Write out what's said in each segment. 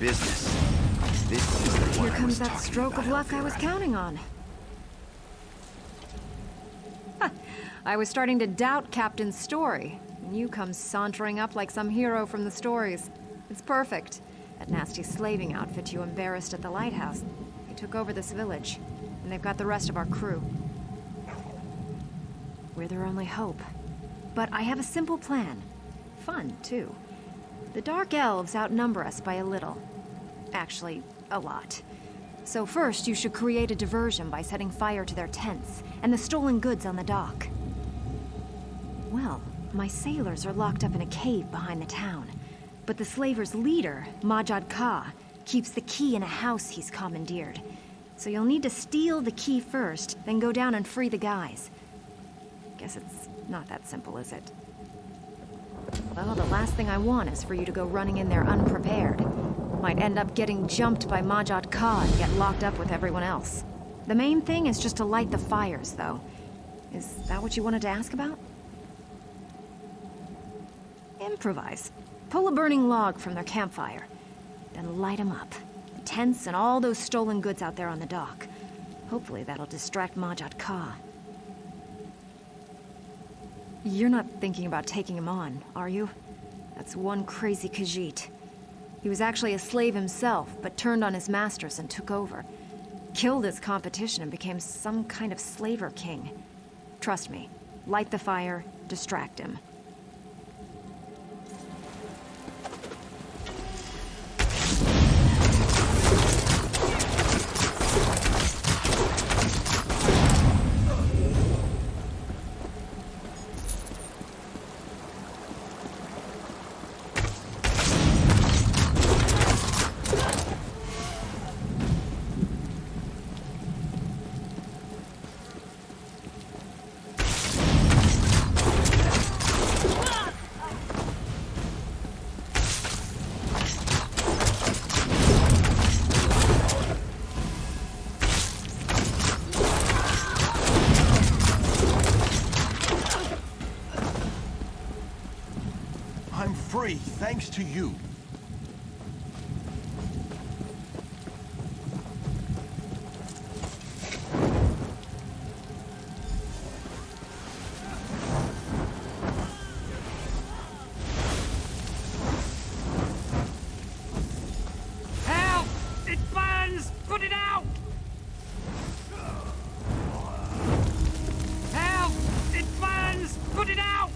business. This is the one Here I comes was that talking stroke about of luck I was Elvira. counting on. I was starting to doubt Captain's story, and you come sauntering up like some hero from the stories. It's perfect. That nasty slaving outfit you embarrassed at the lighthouse. They took over this village, and they've got the rest of our crew. We're their only hope. But I have a simple plan. Fun, too. The Dark Elves outnumber us by a little. Actually, a lot. So first, you should create a diversion by setting fire to their tents and the stolen goods on the dock. Well, my sailors are locked up in a cave behind the town. But the slavers' leader, Majad Ka, keeps the key in a house he's commandeered. So you'll need to steal the key first, then go down and free the guys. Guess it's not that simple, is it? Well, the last thing I want is for you to go running in there unprepared. Might end up getting jumped by Majad Ka and get locked up with everyone else. The main thing is just to light the fires, though. Is that what you wanted to ask about? Improvise. Pull a burning log from their campfire. Then light them up. The tents and all those stolen goods out there on the dock. Hopefully that'll distract Majad Ka. You're not thinking about taking him on, are you? That's one crazy Khajiit. He was actually a slave himself, but turned on his masters and took over. Killed his competition and became some kind of slaver king. Trust me, light the fire, distract him. Thanks to you. Help! It burns! Put it out! Help! It burns! Put it out!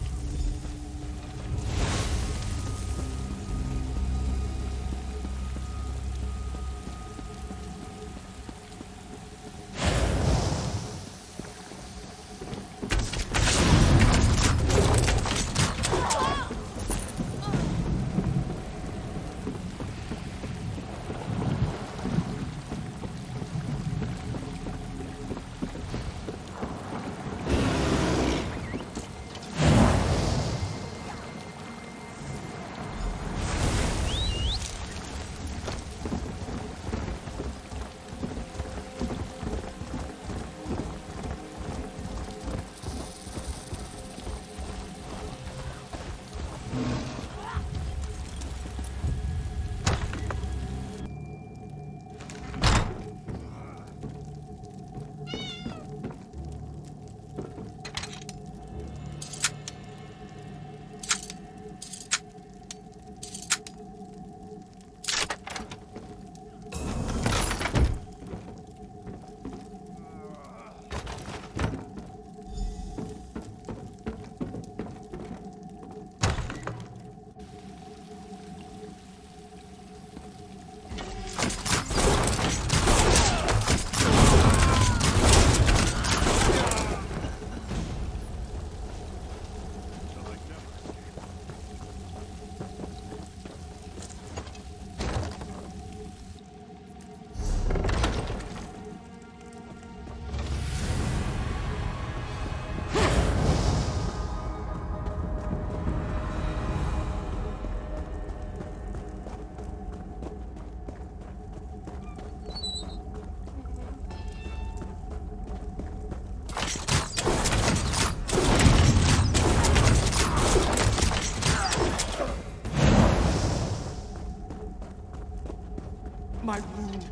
My wound.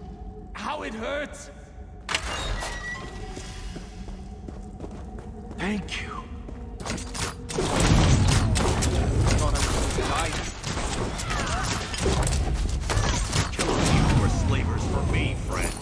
How it hurts! Thank you. Thought I was dying. Killing you were slavers for me, friend.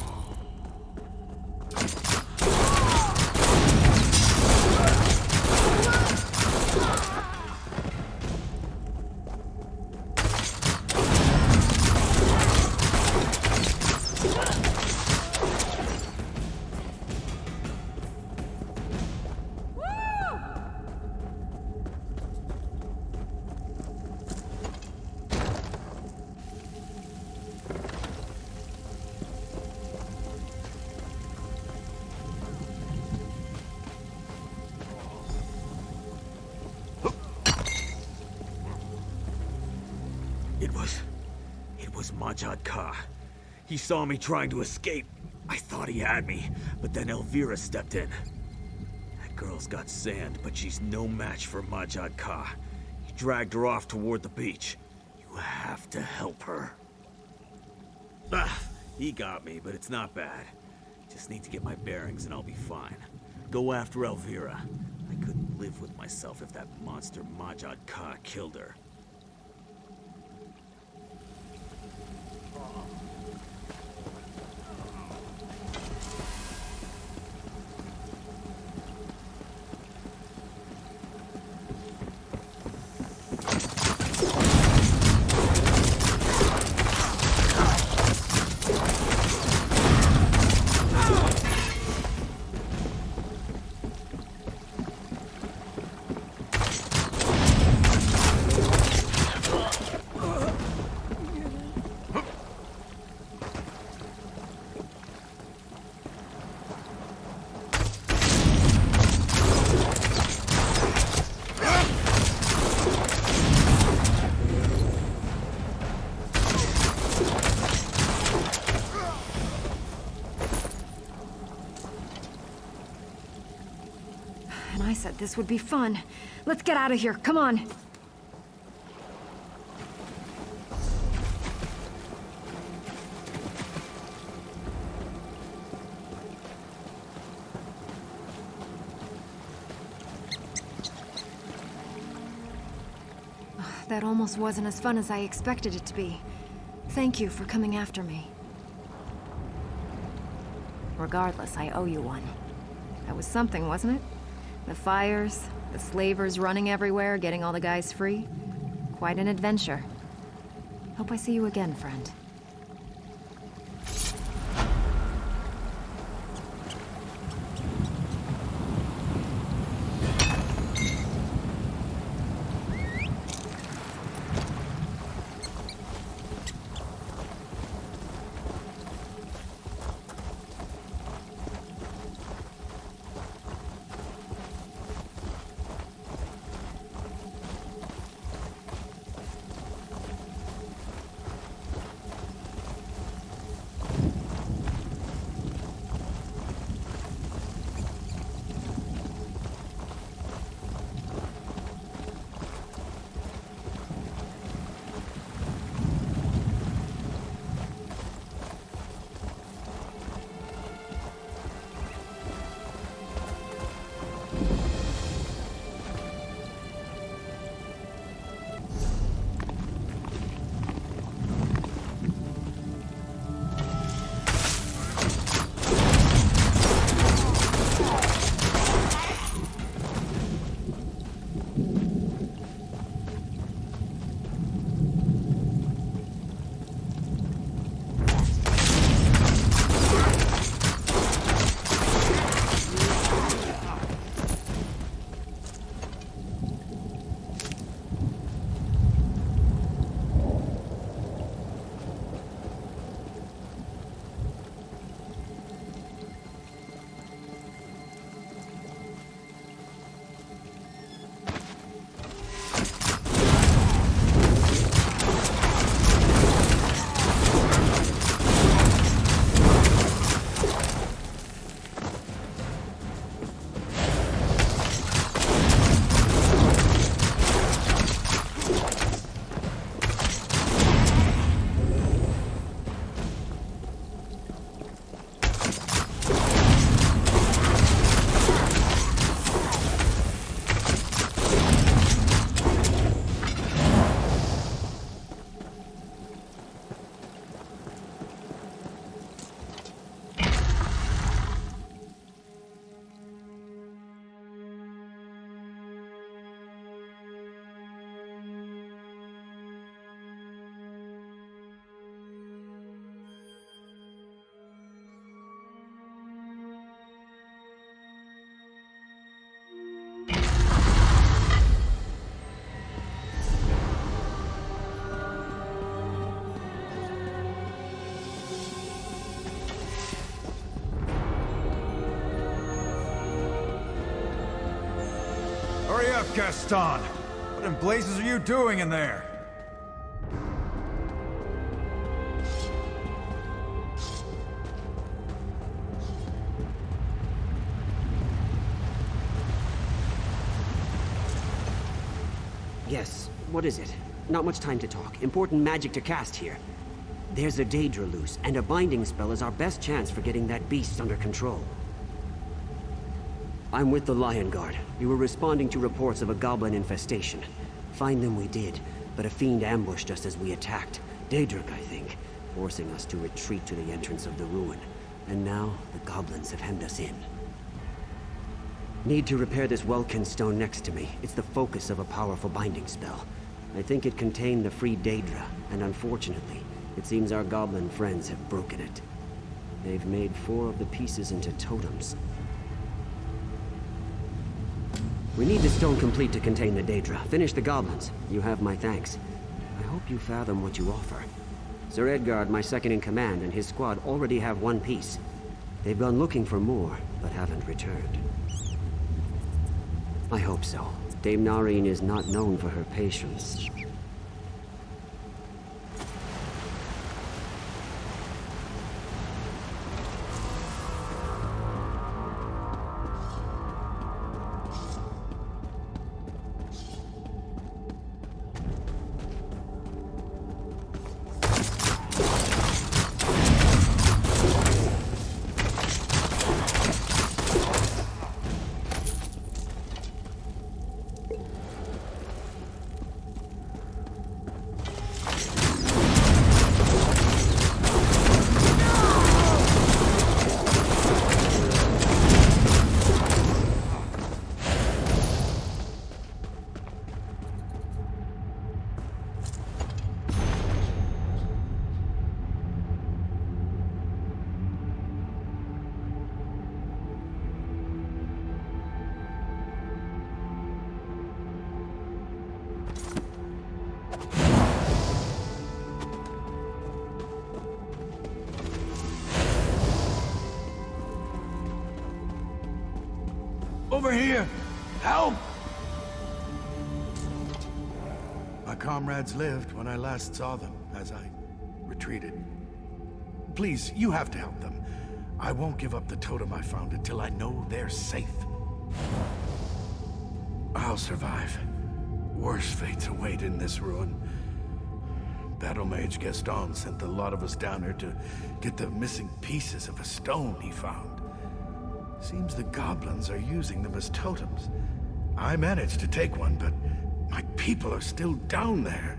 It was Majad Ka. He saw me trying to escape. I thought he had me, but then Elvira stepped in. That girl's got sand, but she's no match for Majad Ka. He dragged her off toward the beach. You have to help her. He got me, but it's not bad. Just need to get my bearings and I'll be fine. Go after Elvira. I couldn't live with myself if that monster Majad Ka killed her. And I said this would be fun. Let's get out of here, come on. That almost wasn't as fun as I expected it to be. Thank you for coming after me. Regardless, I owe you one. That was something, wasn't it? The fires, the slavers running everywhere, getting all the guys free. Quite an adventure. Hope I see you again, friend. up, Gaston! What in blazes are you doing in there? Yes, what is it? Not much time to talk. Important magic to cast here. There's a Daedra loose, and a binding spell is our best chance for getting that beast under control. I'm with the Lion Guard. We were responding to reports of a goblin infestation. Find them we did, but a fiend ambushed us as we attacked. Daedric, I think, forcing us to retreat to the entrance of the ruin. And now, the goblins have hemmed us in. Need to repair this Welkin stone next to me. It's the focus of a powerful binding spell. I think it contained the free Daedra, and unfortunately, it seems our goblin friends have broken it. They've made 4 of the pieces into totems. We need the stone complete to contain the Daedra. Finish the goblins. You have my thanks. I hope you fathom what you offer. Sir Edgard, my second-in-command, and his squad already have 1 piece. They've gone looking for more, but haven't returned. I hope so. Dame Narine is not known for her patience. Over here! Help! My comrades lived when I last saw them, as I retreated. Please, you have to help them. I won't give up the totem I found until I know they're safe. I'll survive. Worse fates await in this ruin. Battle Mage Gaston sent a lot of us down here to get the missing pieces of a stone he found. Seems the goblins are using them as totems. I managed to take one, but my people are still down there.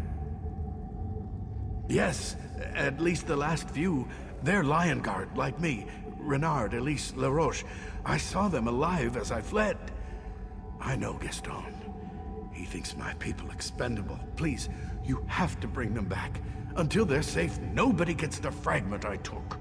Yes, at least the last few. They're Lion Guard, like me. Renard, Elise, LaRoche. I saw them alive as I fled. I know Gaston. He thinks my people expendable. Please, you have to bring them back. Until they're safe, nobody gets the fragment I took.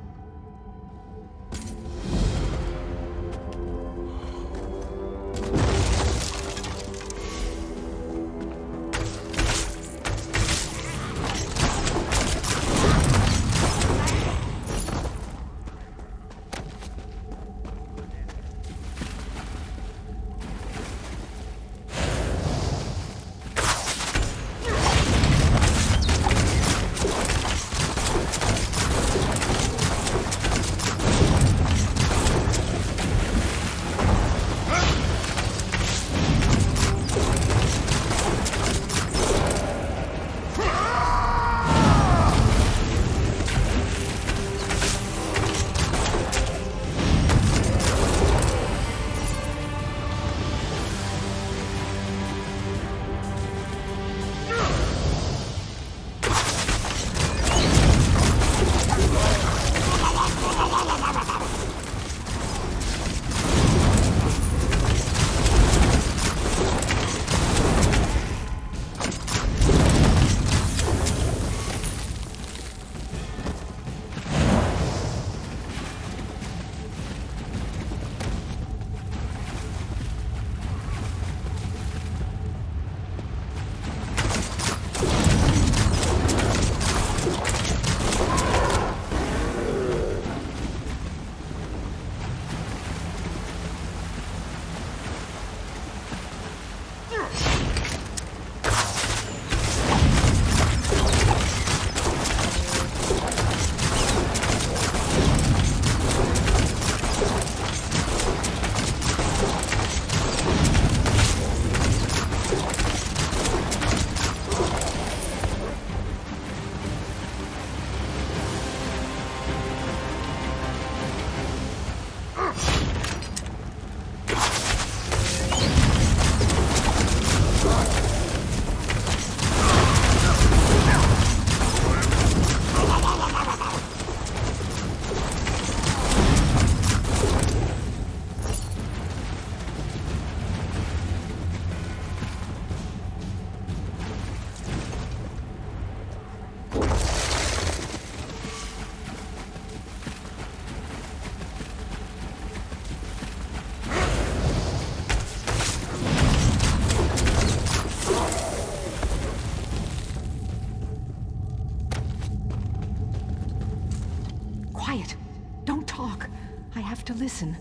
Quiet. Don't talk. I have to listen.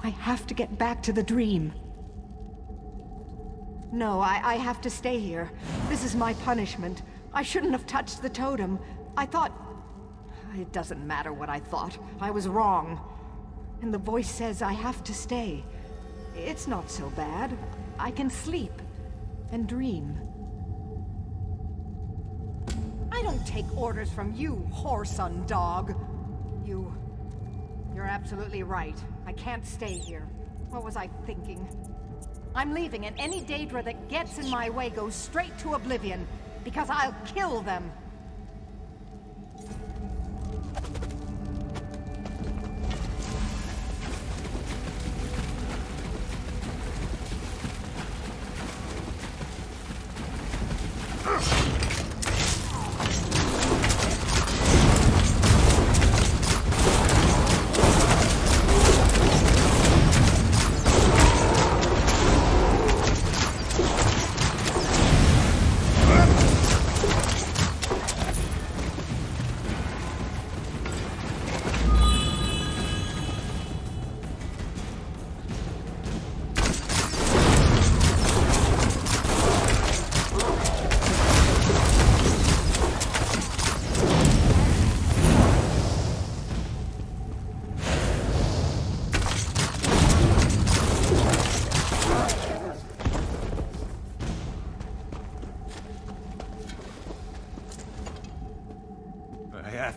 I have to get back to the dream. No, I have to stay here. This is my punishment. I shouldn't have touched the totem. I thought... It doesn't matter what I thought. I was wrong. And the voice says I have to stay. It's not so bad. I can sleep and dream. I don't take orders from you, whoreson dog. You're absolutely right. I can't stay here. What was I thinking? I'm leaving, and any Daedra that gets in my way goes straight to oblivion, because I'll kill them.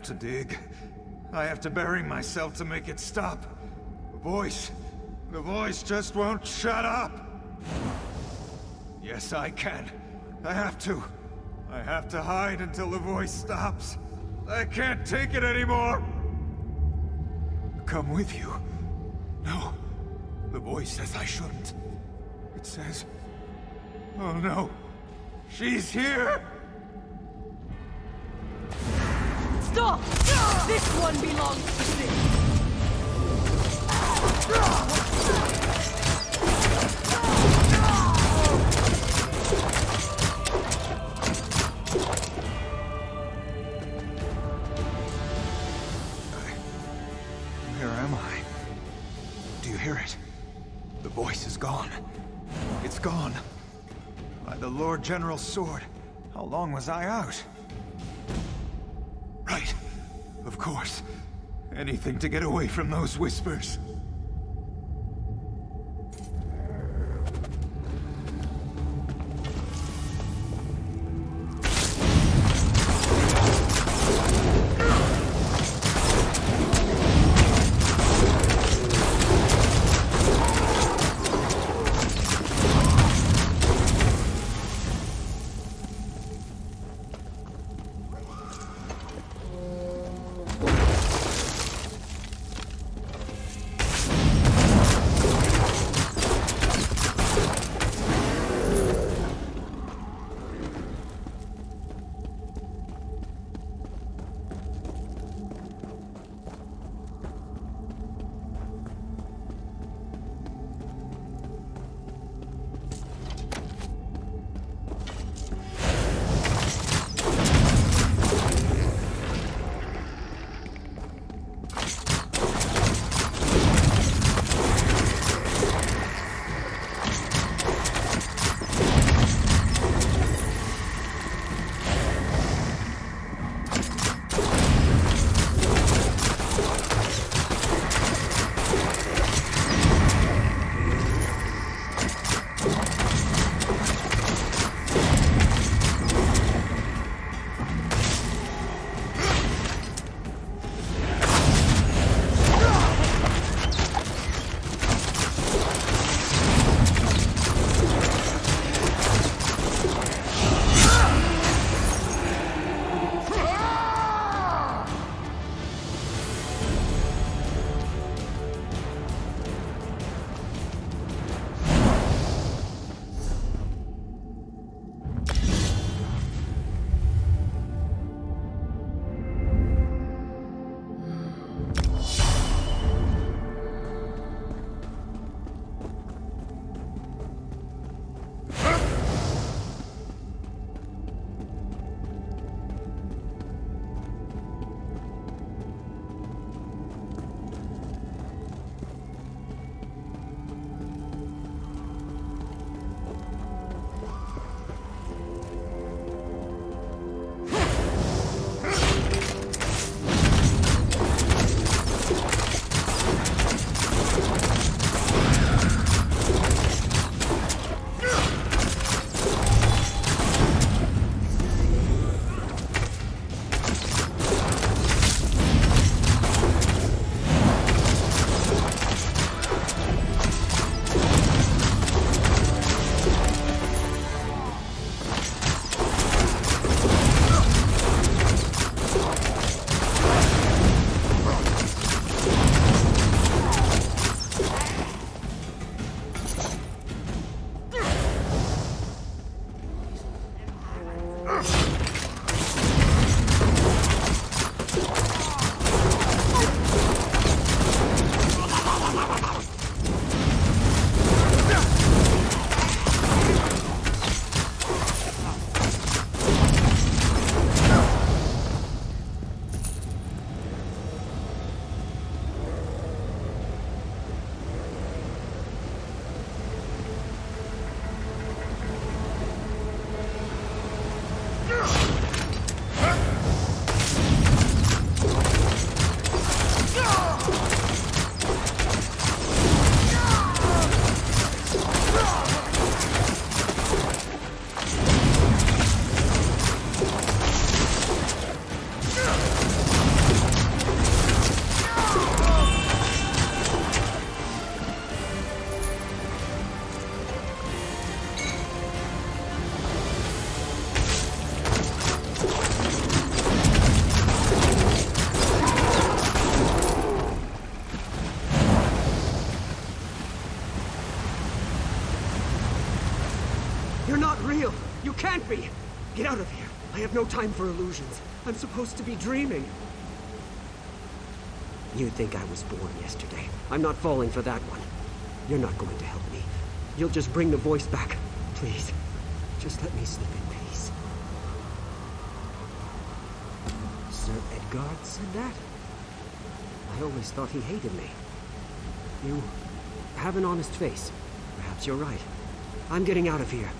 To dig. I have to bury myself to make it stop. The voice just won't shut up. Yes, I can. I have to hide until the voice stops. I can't take it anymore. Come with you. No. The voice says I shouldn't. It says... Oh no. She's here! Stop! This one belongs to me! Where am I? Do you hear it? The voice is gone. It's gone. By the Lord General's sword. How long was I out? Right. Of course. Anything to get away from those whispers. can't be! Get out of here. I have no time for illusions. I'm supposed to be dreaming. You'd think I was born yesterday. I'm not falling for that one. You're not going to help me. You'll just bring the voice back. Please, just let me sleep in peace. Sir Edgard said that? I always thought he hated me. You have an honest face. Perhaps you're right. I'm getting out of here.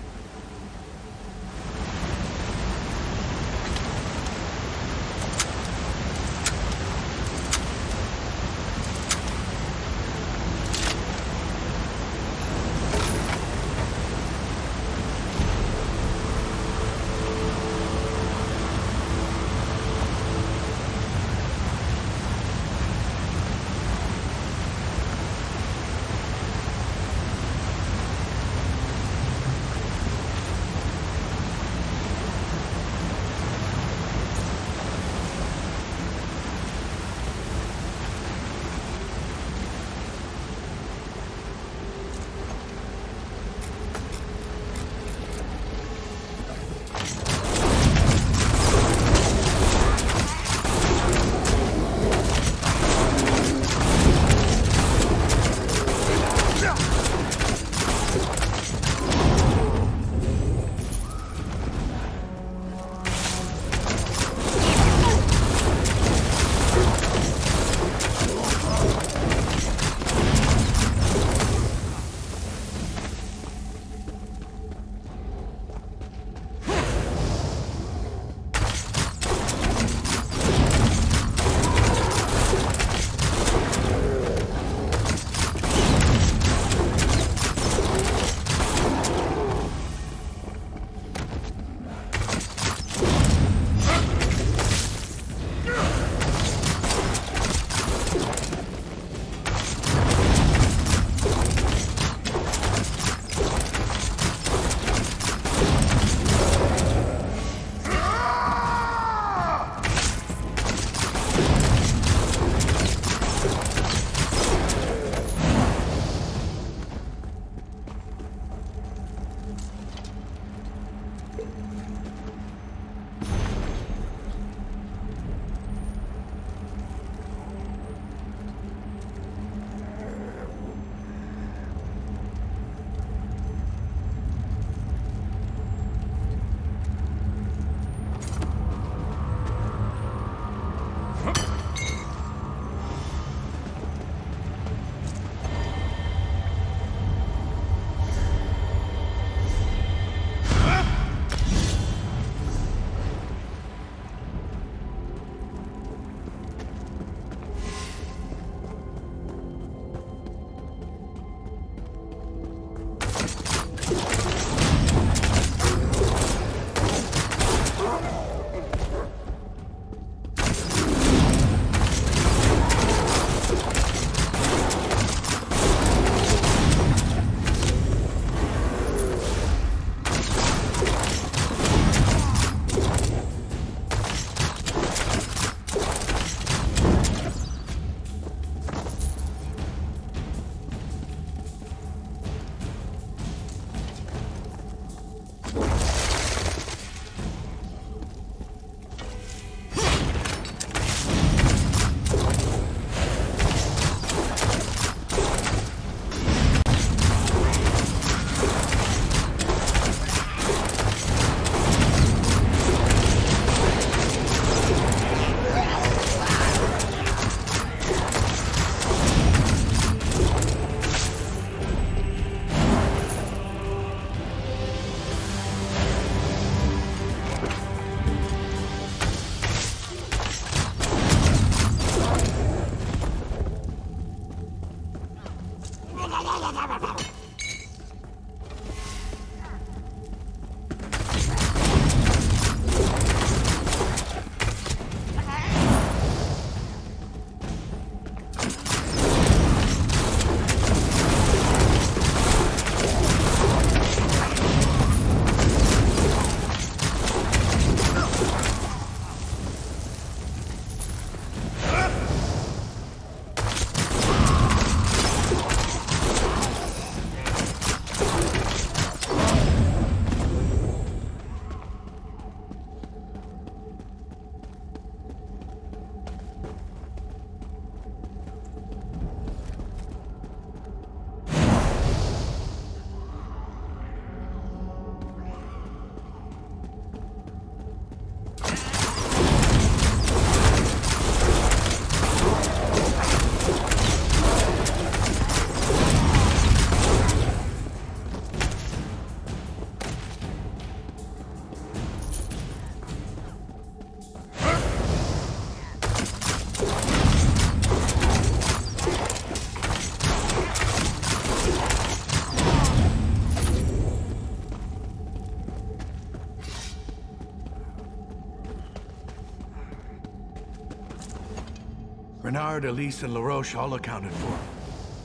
Bernard, Elise, and LaRoche all accounted for.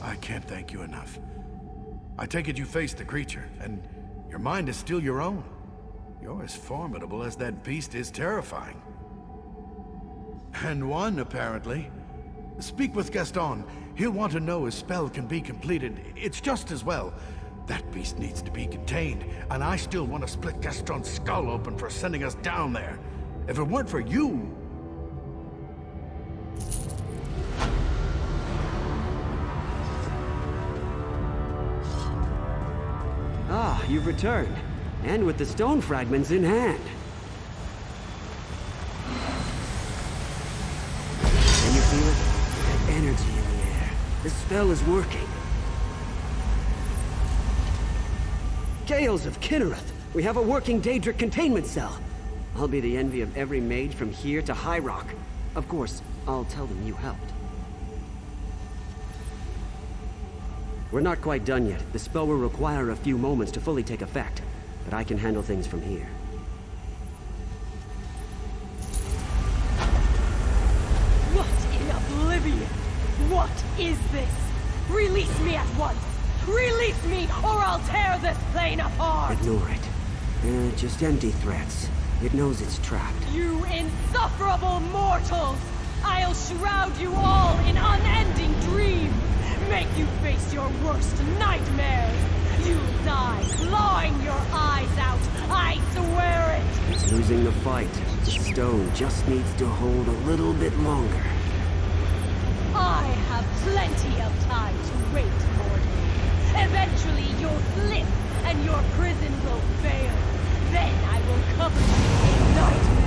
I can't thank you enough. I take it you faced the creature, and your mind is still your own. You're as formidable as that beast is terrifying. And one, apparently. Speak with Gaston. He'll want to know his spell can be completed. It's just as well. That beast needs to be contained, and I still want to split Gaston's skull open for sending us down there. If it weren't for you... Ah, you've returned. And with the stone fragments in hand. Can you feel it? That energy in the air. The spell is working. Gales of Kinnereth! We have a working Daedric containment cell. I'll be the envy of every mage from here to High Rock. Of course, I'll tell them you helped. We're not quite done yet. The spell will require a few moments to fully take effect, but I can handle things from here. What in oblivion? What is this? Release me at once! Release me, or I'll tear this plane apart! Ignore it. They're just empty threats. It knows it's trapped. You insufferable mortals! I'll shroud you all in unending dream! Make you face your worst nightmares! You'll die clawing your eyes out! I swear it! It's losing the fight. The stone just needs to hold a little bit longer. I have plenty of time to wait for you. Eventually you'll slip and your prison will fail. Then I will cover you in nightmares.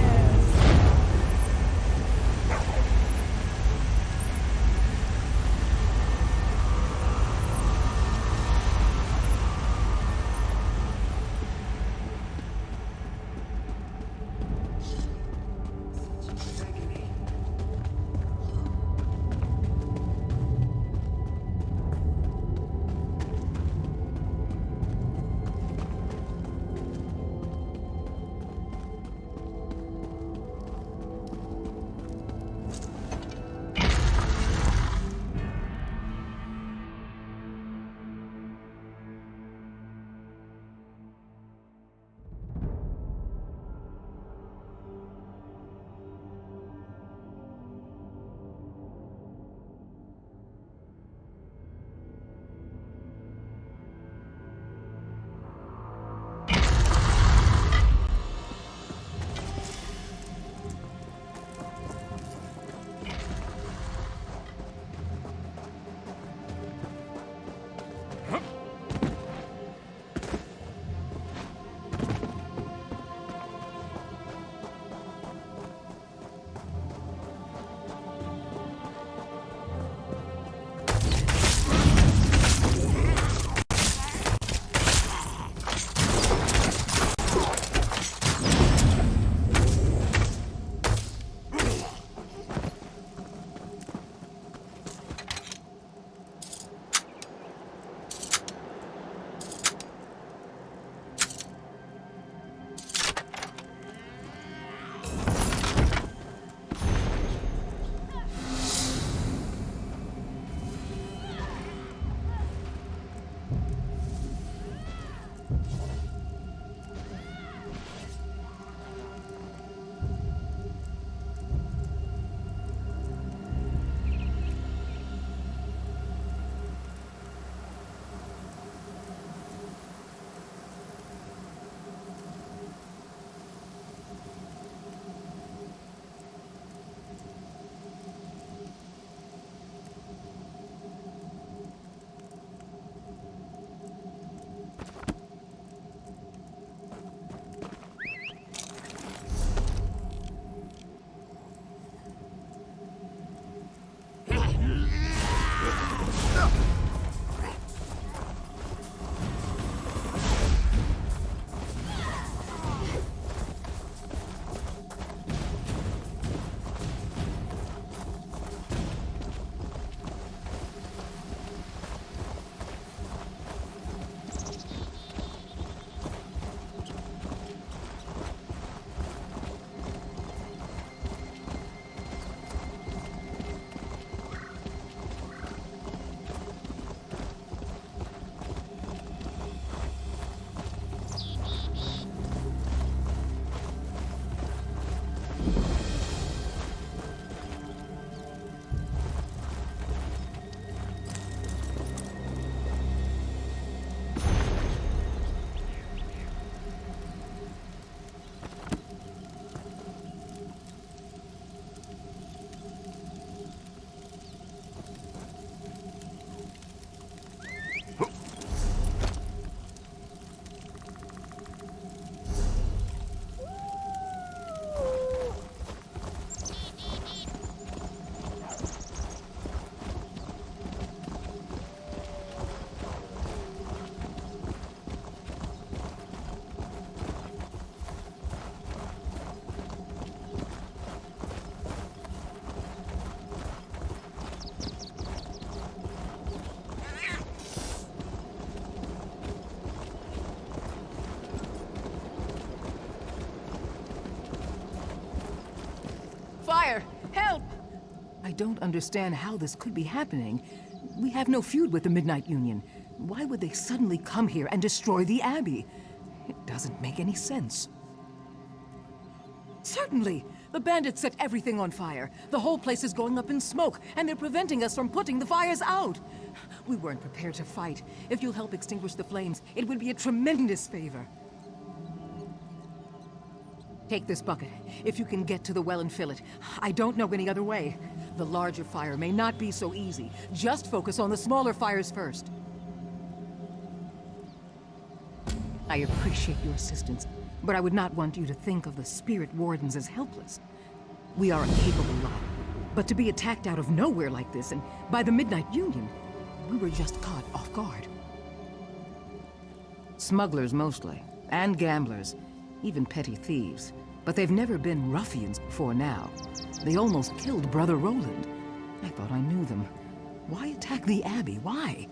don't understand how this could be happening. We have no feud with the Midnight Union. Why would they suddenly come here and destroy the Abbey? It doesn't make any sense. Certainly! The bandits set everything on fire. The whole place is going up in smoke, and they're preventing us from putting the fires out. We weren't prepared to fight. If you'll help extinguish the flames, it would be a tremendous favor. Take this bucket. If you can get to the well and fill it. I don't know any other way. The larger fire may not be so easy. Just focus on the smaller fires first. I appreciate your assistance, but I would not want you to think of the spirit wardens as helpless. We are a capable lot, but to be attacked out of nowhere like this, and by the Midnight Union, we were just caught off guard. Smugglers mostly, and gamblers, even petty thieves. But they've never been ruffians before now. They almost killed Brother Roland. I thought I knew them. Why attack the Abbey? Why?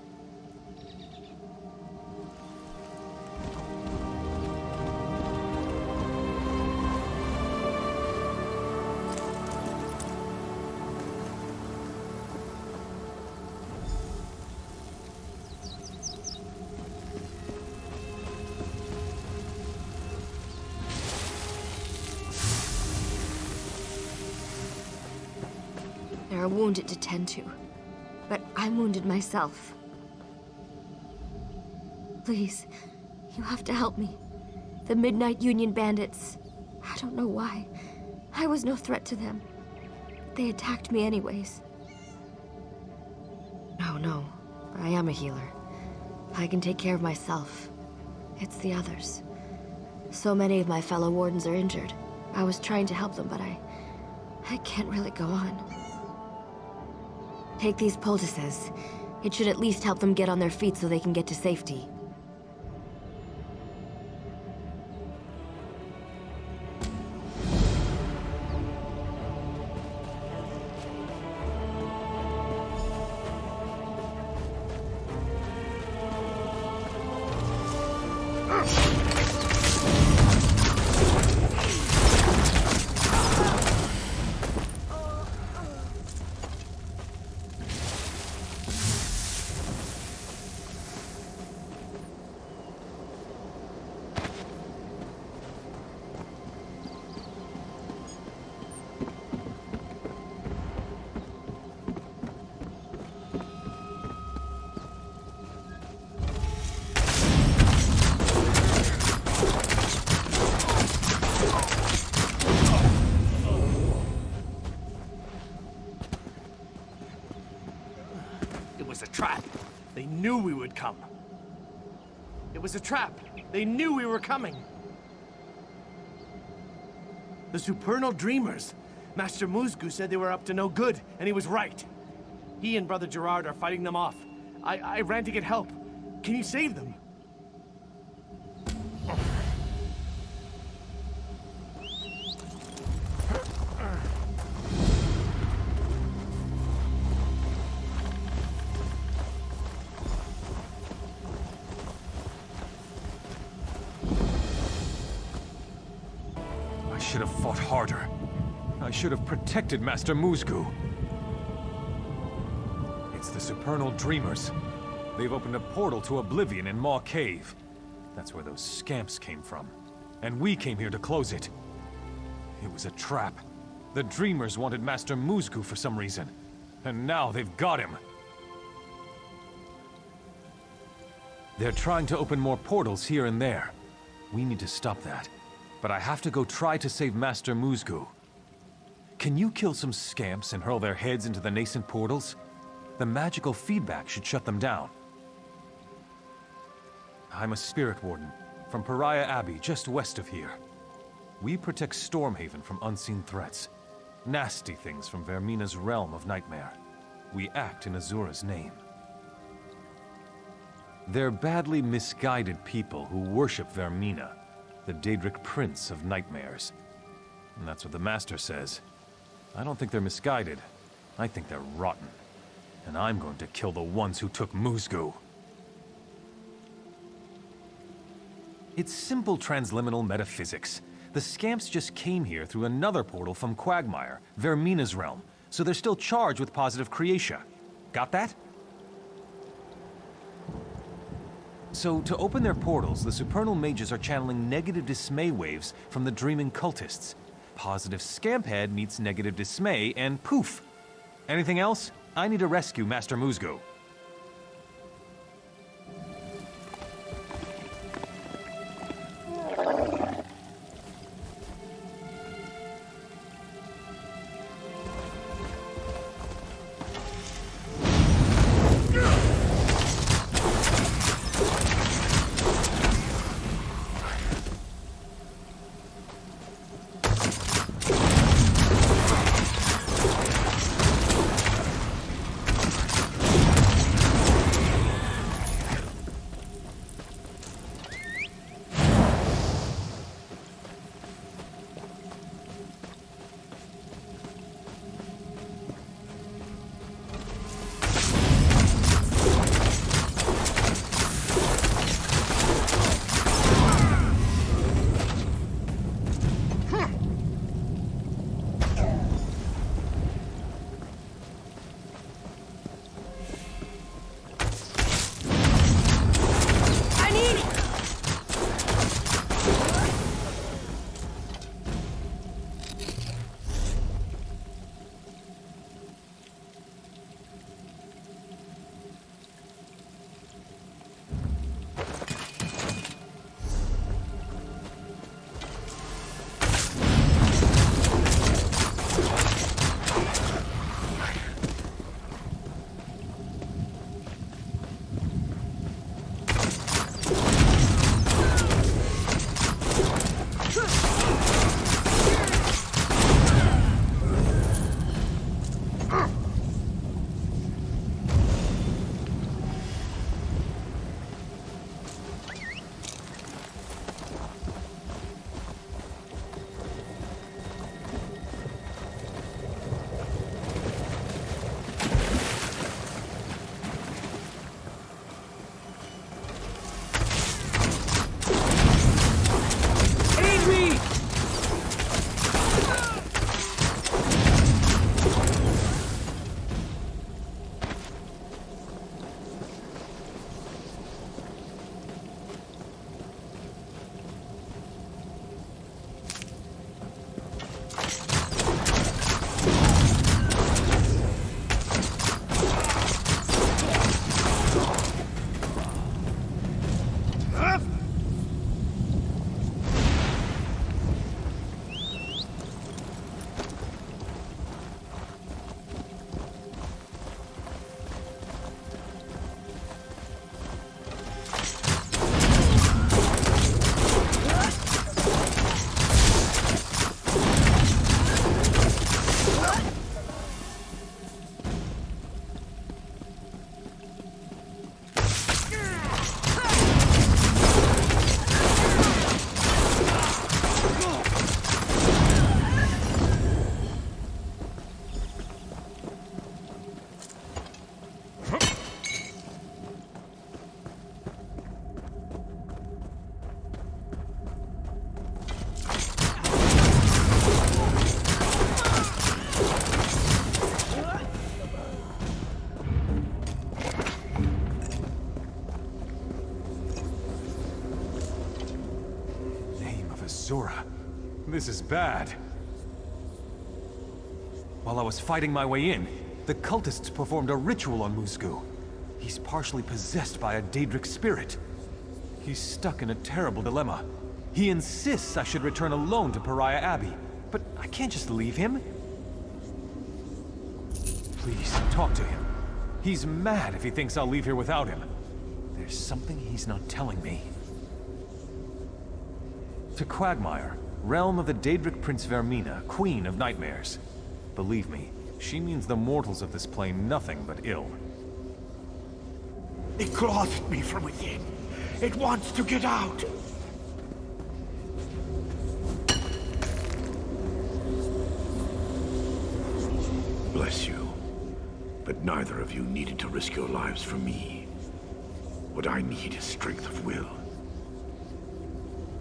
There are wounded to tend to, but I'm wounded myself. Please, you have to help me. The Midnight Union bandits, I don't know why. I was no threat to them. They attacked me anyways. No, I am a healer. I can take care of myself. It's the others. So many of my fellow wardens are injured. I was trying to help them, but I can't really go on. Take these poultices. It should at least help them get on their feet so they can get to safety. They knew we would come. It was a trap. They knew we were coming. The supernal dreamers. Master Musgu said they were up to no good, and he was right. He and Brother Gerard are fighting them off. I ran to get help. Can you save them? I should have fought harder. I should have protected Master Musgu. It's the Supernal Dreamers. They've opened a portal to Oblivion in Maw Cave. That's where those scamps came from. And we came here to close it. It was a trap. The Dreamers wanted Master Musgu for some reason. And now they've got him. They're trying to open more portals here and there. We need to stop that. But I have to go try to save Master Musgu. Can you kill some scamps and hurl their heads into the nascent portals? The magical feedback should shut them down. I'm a spirit warden from Pariah Abbey, just west of here. We protect Stormhaven from unseen threats. Nasty things from Vermina's realm of nightmare. We act in Azura's name. They're badly misguided people who worship Vermina, the Daedric Prince of Nightmares. And that's what the Master says. I don't think they're misguided. I think they're rotten. And I'm going to kill the ones who took Musgu. It's simple transliminal metaphysics. The scamps just came here through another portal from Quagmire, Vermina's realm, so they're still charged with positive creatia. Got that? So, to open their portals, the supernal mages are channeling negative dismay waves from the dreaming cultists. Positive scamphead meets negative dismay, and poof! Anything else? I need to rescue Master Musgo. This is bad. While I was fighting my way in, the cultists performed a ritual on Musgo. He's partially possessed by a Daedric spirit. He's stuck in a terrible dilemma. He insists I should return alone to Pariah Abbey, but I can't just leave him. Please, talk to him. He's mad if he thinks I'll leave here without him. There's something he's not telling me. To Quagmire, realm of the Daedric Prince Vermina, Queen of Nightmares. Believe me, she means the mortals of this plane nothing but ill. It claws at me from within. It wants to get out. Bless you. But neither of you needed to risk your lives for me. What I need is strength of will.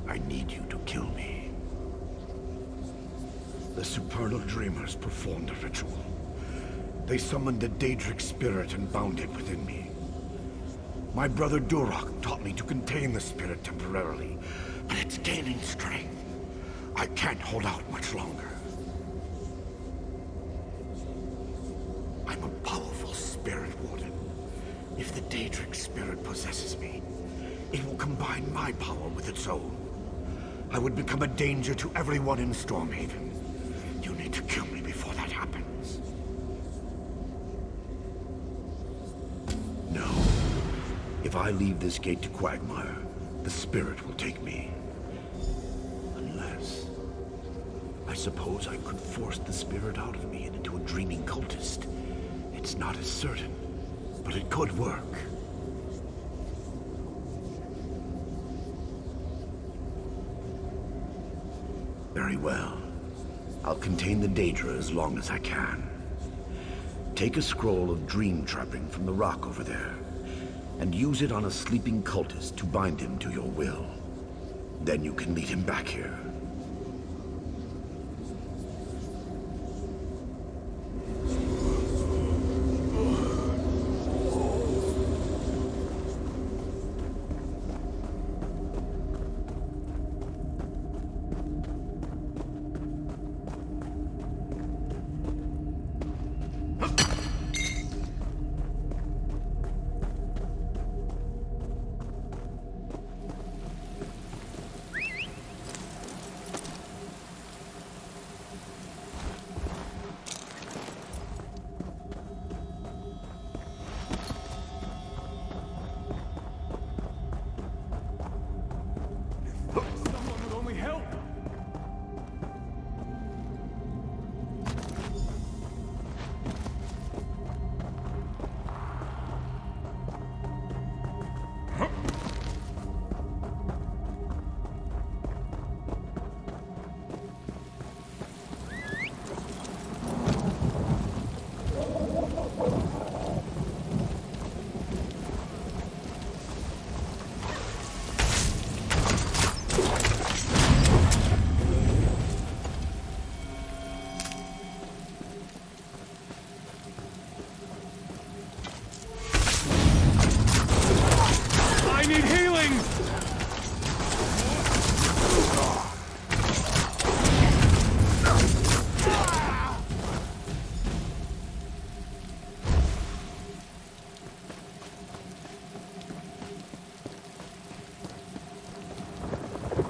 I need you to kill me. The supernal dreamers performed a ritual. They summoned the Daedric spirit and bound it within me. My brother Durak taught me to contain the spirit temporarily, but it's gaining strength. I can't hold out much longer. I'm a powerful spirit, Warden. If the Daedric spirit possesses me, it will combine my power with its own. I would become a danger to everyone in Stormhaven. You need to kill me before that happens. No. If I leave this gate to Quagmire, the spirit will take me. Unless... I suppose I could force the spirit out of me and into a dreaming cultist. It's not as certain, but it could work. Very well. I'll contain the Daedra as long as I can. Take a scroll of dream trapping from the rock over there, and use it on a sleeping cultist to bind him to your will. Then you can lead him back here.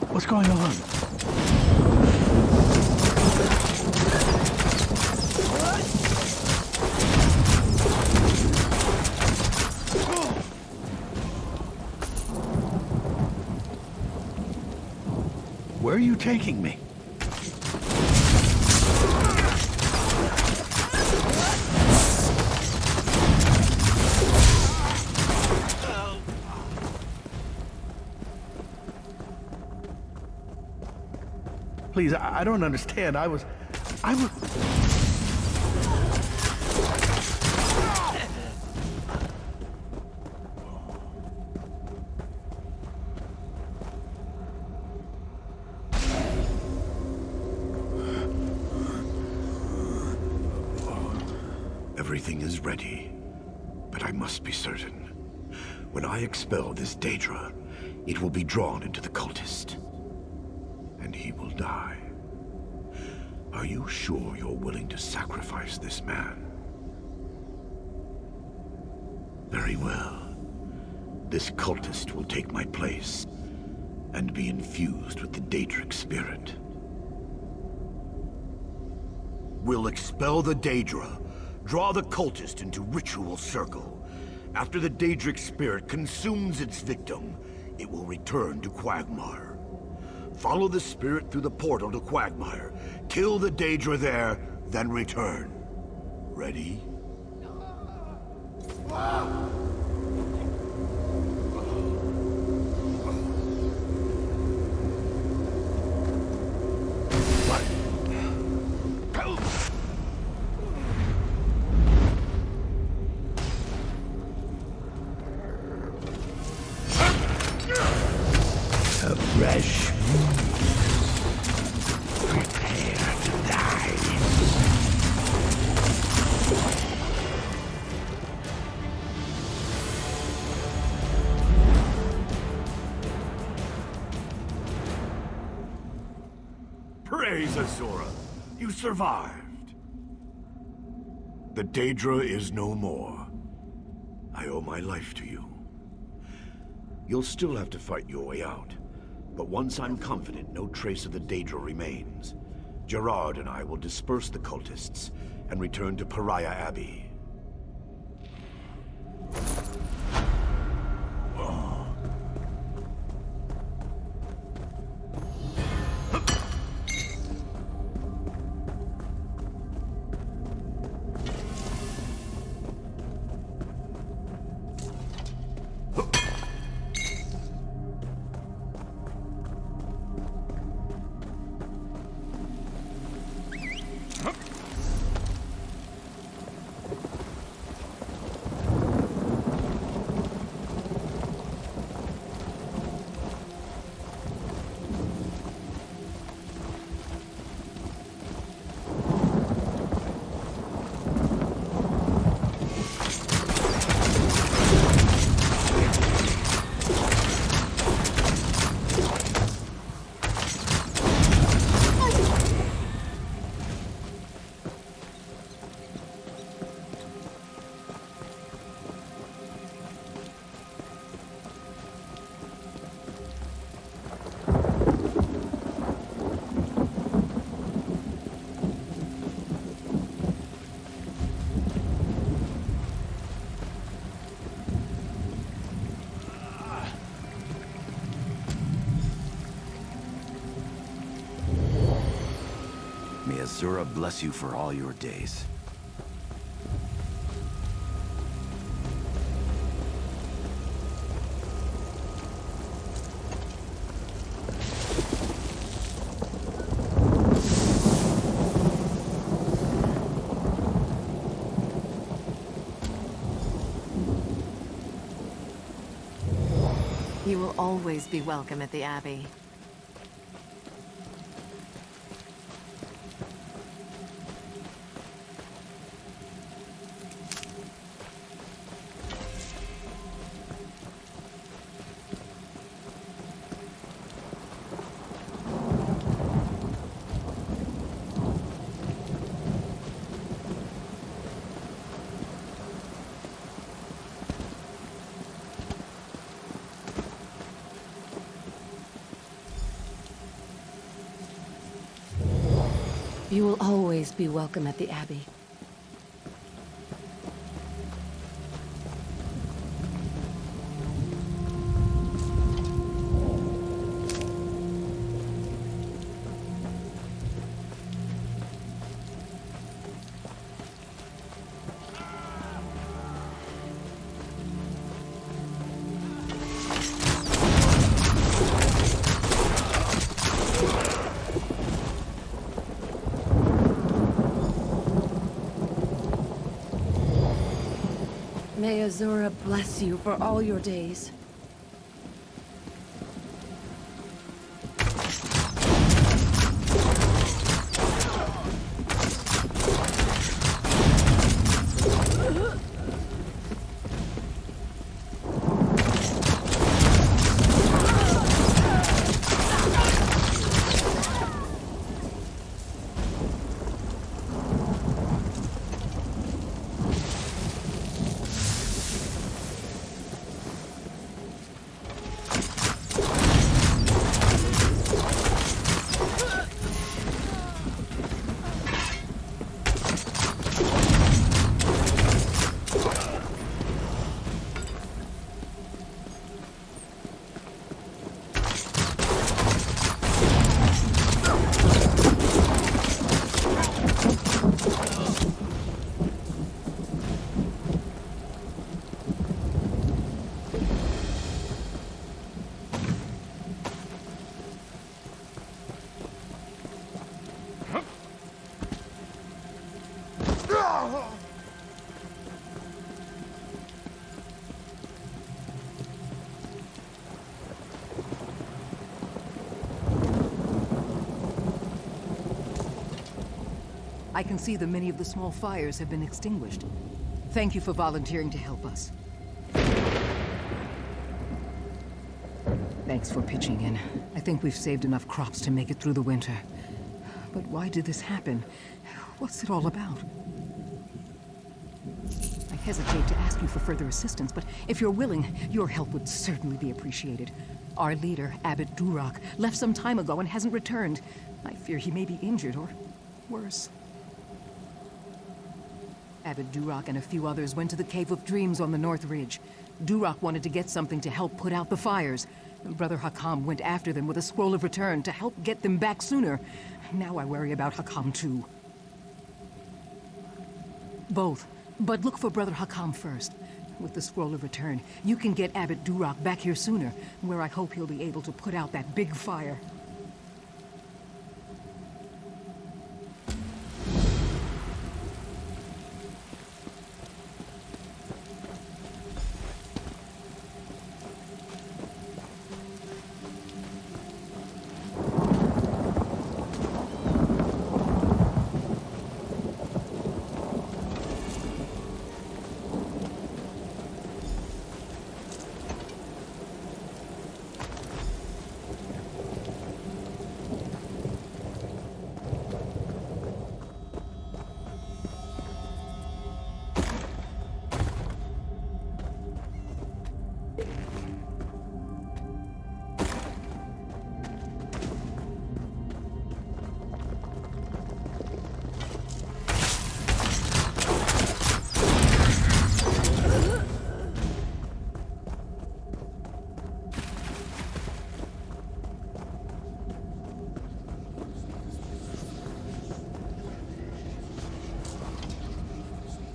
What's going on? Where are you taking me? Please, I don't understand. I was... Everything is ready, but I must be certain. When I expel this Daedra, it will be drawn into the cultist. And he will die. Are you sure you're willing to sacrifice this man? Very well. This cultist will take my place and be infused with the Daedric spirit. We'll expel the Daedra, draw the cultist into ritual circle. After the Daedric spirit consumes its victim, it will return to Quagmire. Follow the spirit through the portal to Quagmire. Kill the Daedra there, then return. Ready? A fresh wound. Prepare to die. days, Azura. You survived. The Daedra is no more. I owe my life to you. You'll still have to fight your way out. But once I'm confident no trace of the Daedra remains, Gerard and I will disperse the cultists and return to Pariah Abbey. May Azura bless you for all your days. You will always be welcome at the Abbey. You will always be welcome at the Abbey. May Azura bless you for all your days. I can see that many of the small fires have been extinguished. Thank you for volunteering to help us. Thanks for pitching in. I think we've saved enough crops to make it through the winter. But why did this happen? What's it all about? I hesitate to ask you for further assistance, but if you're willing, your help would certainly be appreciated. Our leader, Abbot Duroc, left some time ago and hasn't returned. I fear he may be injured or worse. Abbot Duroc and a few others went to the Cave of Dreams on the North Ridge. Duroc wanted to get something to help put out the fires. Brother Hakam went after them with a scroll of return to help get them back sooner. Now I worry about Hakam too. Both. But look for Brother Hakam first. With the scroll of return, you can get Abbot Duroc back here sooner, where I hope he'll be able to put out that big fire.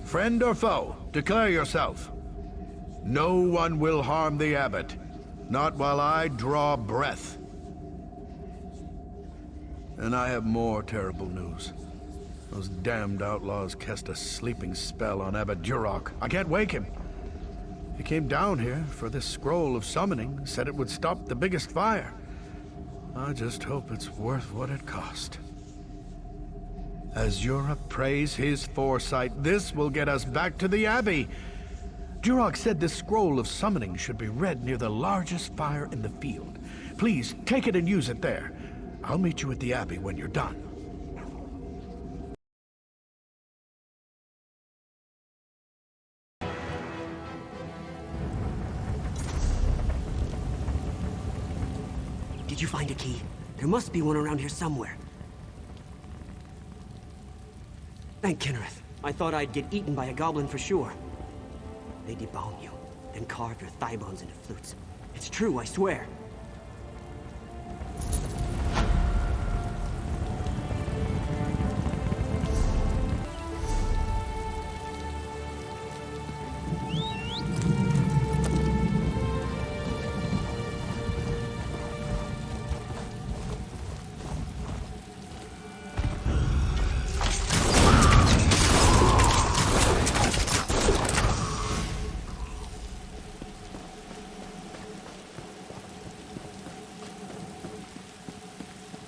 Friend or foe, declare yourself. No one will harm the abbot, not while I draw breath. And I have more terrible news. Those damned outlaws cast a sleeping spell on Abbot Duroc. I can't wake him. He came down here for this scroll of summoning, said it would stop the biggest fire. I just hope it's worth what it cost. As Europe praise his foresight, this will get us back to the Abbey. Duroc said this scroll of summoning should be read near the largest fire in the field. Please, take it and use it there. I'll meet you at the Abbey when you're done. Did you find a key? There must be one around here somewhere. Thank Kinnereth. I thought I'd get eaten by a goblin for sure. They debone you, then carve your thigh bones into flutes. It's true, I swear.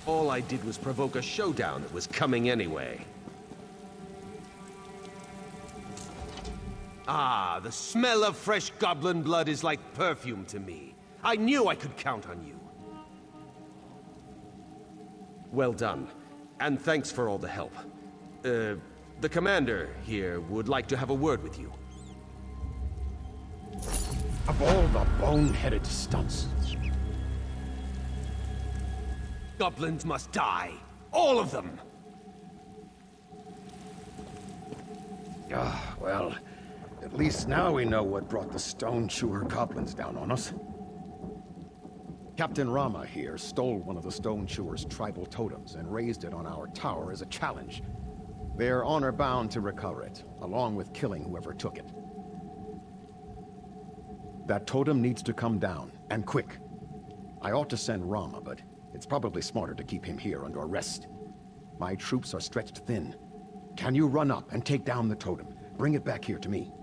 All I did was provoke a showdown that was coming anyway. Ah, the smell of fresh goblin blood is like perfume to me. I knew I could count on you. Well done, and thanks for all the help. The commander here would like to have a word with you. Of all the bone-headed stunts. Goblins must die. All of them! Well, at least now we know what brought the Stone Chewer goblins down on us. Captain Rama here stole one of the Stone Chewer's tribal totems and raised it on our tower as a challenge. They're honor-bound to recover it, along with killing whoever took it. That totem needs to come down, and quick. I ought to send Rama, but it's probably smarter to keep him here under arrest. My troops are stretched thin. Can you run up and take down the totem? Bring it back here to me.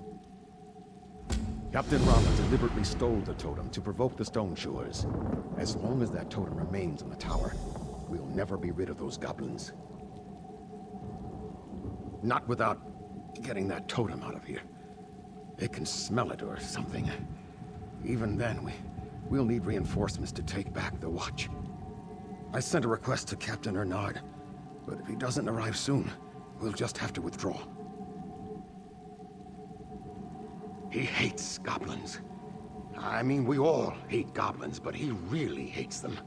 Captain Rama deliberately stole the totem to provoke the Stone Chewers. As long as that totem remains on the tower, we'll never be rid of those goblins. Not without getting that totem out of here. They can smell it or something. Even then, we'll need reinforcements to take back the watch. I sent a request to Captain Ernard. But if he doesn't arrive soon, we'll just have to withdraw. He hates goblins. I mean, we all hate goblins, but he really hates them.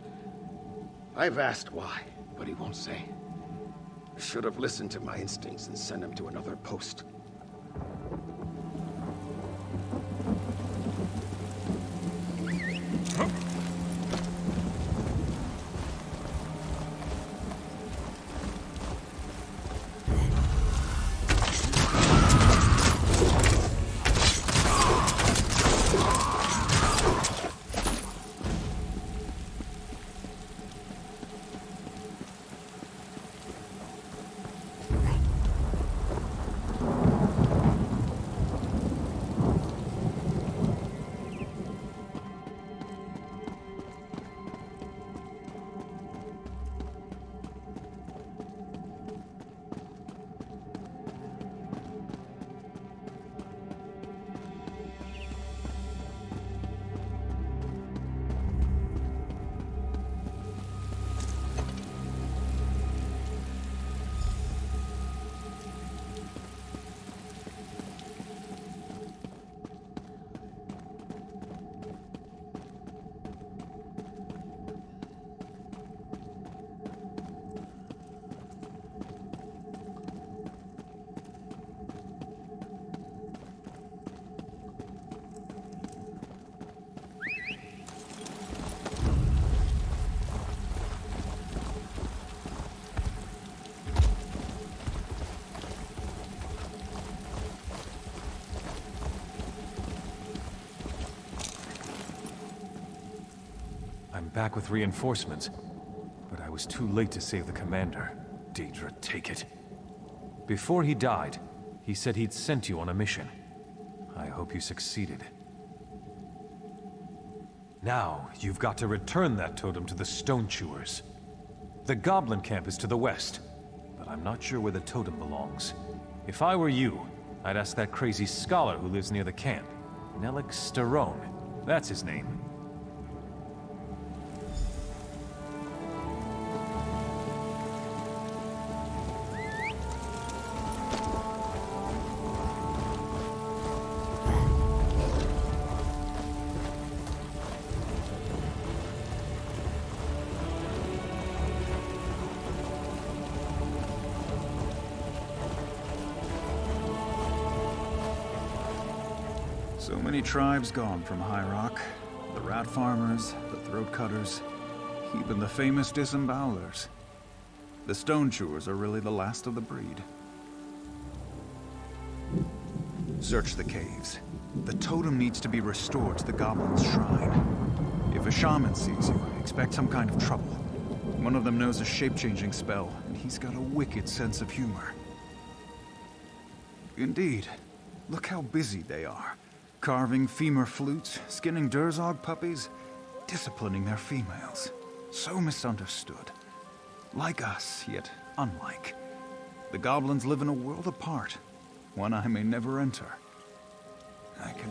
I've asked why, but he won't say. Should have listened to my instincts and sent him to another post. Back with reinforcements, but I was too late to save the commander. Daedra, take it. Before he died, he said he'd sent you on a mission. I hope you succeeded. Now, you've got to return that totem to the Stone Chewers. The Goblin camp is to the west, but I'm not sure where the totem belongs. If I were you, I'd ask that crazy scholar who lives near the camp. Nellic Starone. That's his name. So many tribes gone from High Rock. The rat farmers, the throat cutters, even the famous disembowelers. The Stone Chewers are really the last of the breed. Search the caves. The totem needs to be restored to the Goblin's shrine. If a shaman sees you, expect some kind of trouble. One of them knows a shape-changing spell, and he's got a wicked sense of humor. Indeed. Look how busy they are. Carving femur flutes, skinning Durzog puppies, disciplining their females. So misunderstood. Like us, yet unlike. The goblins live in a world apart, one I may never enter. I can...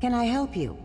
Can I help you?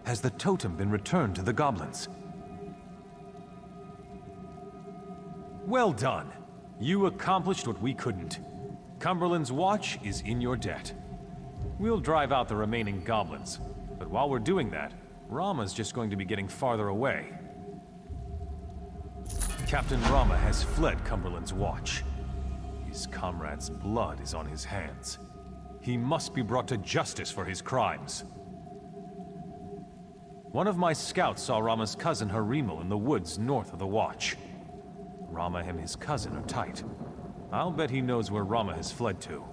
Has the totem been returned to the goblins? Well done. You accomplished what we couldn't. Cumberland's watch is in your debt. We'll drive out the remaining goblins, but while we're doing that, Rama's just going to be getting farther away. Captain Rama has fled Cumberland's watch. His comrade's blood is on his hands. He must be brought to justice for his crimes. One of my scouts saw Rama's cousin Harimal in the woods north of the watch. Rama and his cousin are tight. I'll bet he knows where Rama has fled to.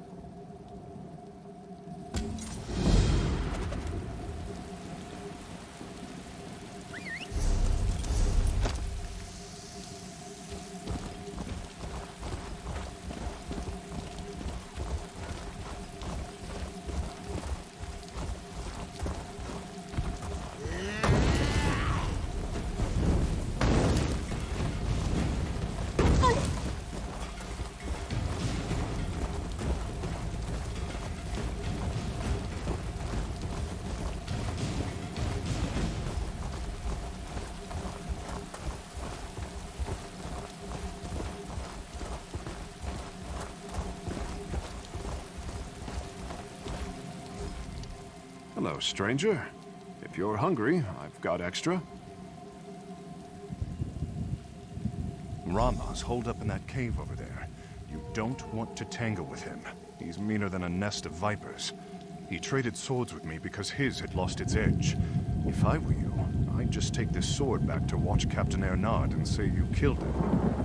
Hello, stranger. If you're hungry, I've got extra. Rama's holed up in that cave over there. You don't want to tangle with him. He's meaner than a nest of vipers. He traded swords with me because his had lost its edge. If I were you, I'd just take this sword back to Watch Captain Ernard and say you killed him.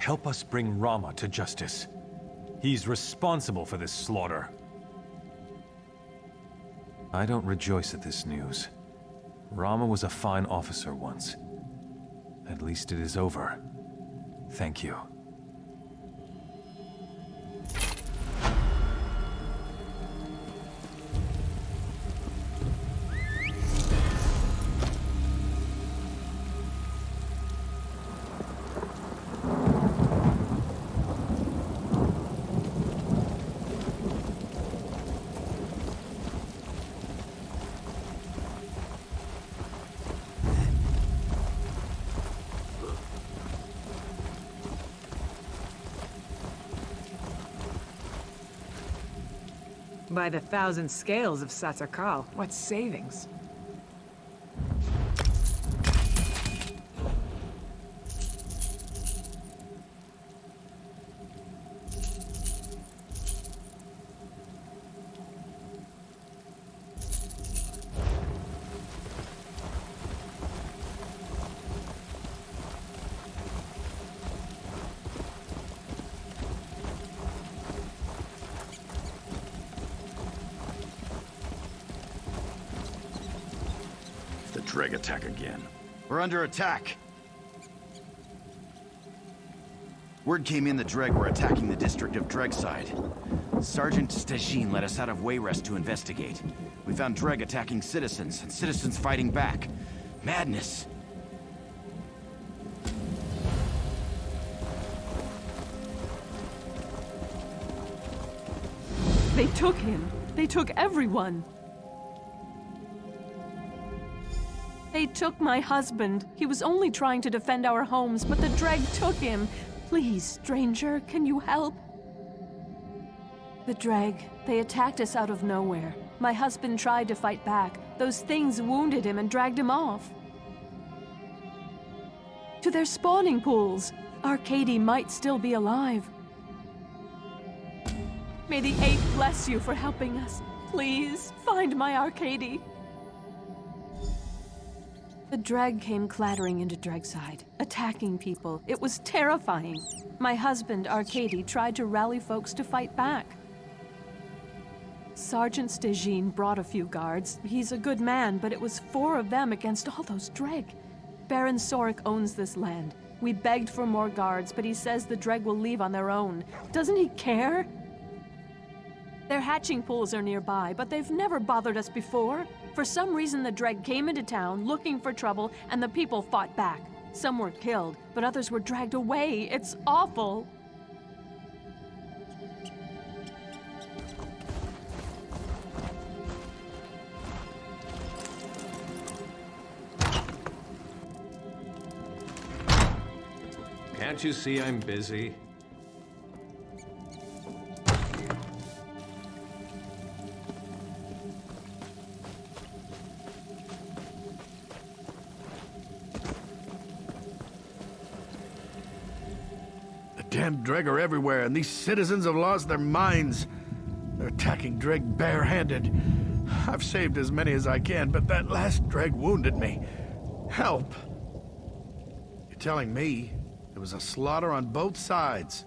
Help us bring Rama to justice. He's responsible for this slaughter. I don't rejoice at this news. Rama was a fine officer once. At least it is over. Thank you. By the 1,000 scales of Satsarkal, what savings? Dreg attack again. We're under attack! Word came in the Dreg were attacking the district of Dregside. Sergeant Stajin led us out of Wayrest to investigate. We found Dreg attacking citizens, and citizens fighting back. Madness! They took him. They took everyone. They took my husband. He was only trying to defend our homes, but the Dreg took him. Please, stranger, can you help? The Dreg, they attacked us out of nowhere. My husband tried to fight back. Those things wounded him and dragged him off. To their spawning pools. Arcady might still be alive. May the Eight bless you for helping us. Please, find my Arcady. The Dreg came clattering into Dregside, attacking people. It was terrifying. My husband, Arcady, tried to rally folks to fight back. Sergeant Stagine brought a few guards. He's a good man, but it was 4 of them against all those Dreg. Baron Sorik owns this land. We begged for more guards, but he says the Dreg will leave on their own. Doesn't he care? Their hatching pools are nearby, but they've never bothered us before. For some reason, the Dreg came into town looking for trouble, and the people fought back. Some were killed, but others were dragged away. It's awful. Can't you see I'm busy? The damn Dreg are everywhere, and these citizens have lost their minds. They're attacking Dreg barehanded. I've saved as many as I can, but that last Dreg wounded me. Help! You're telling me there was a slaughter on both sides?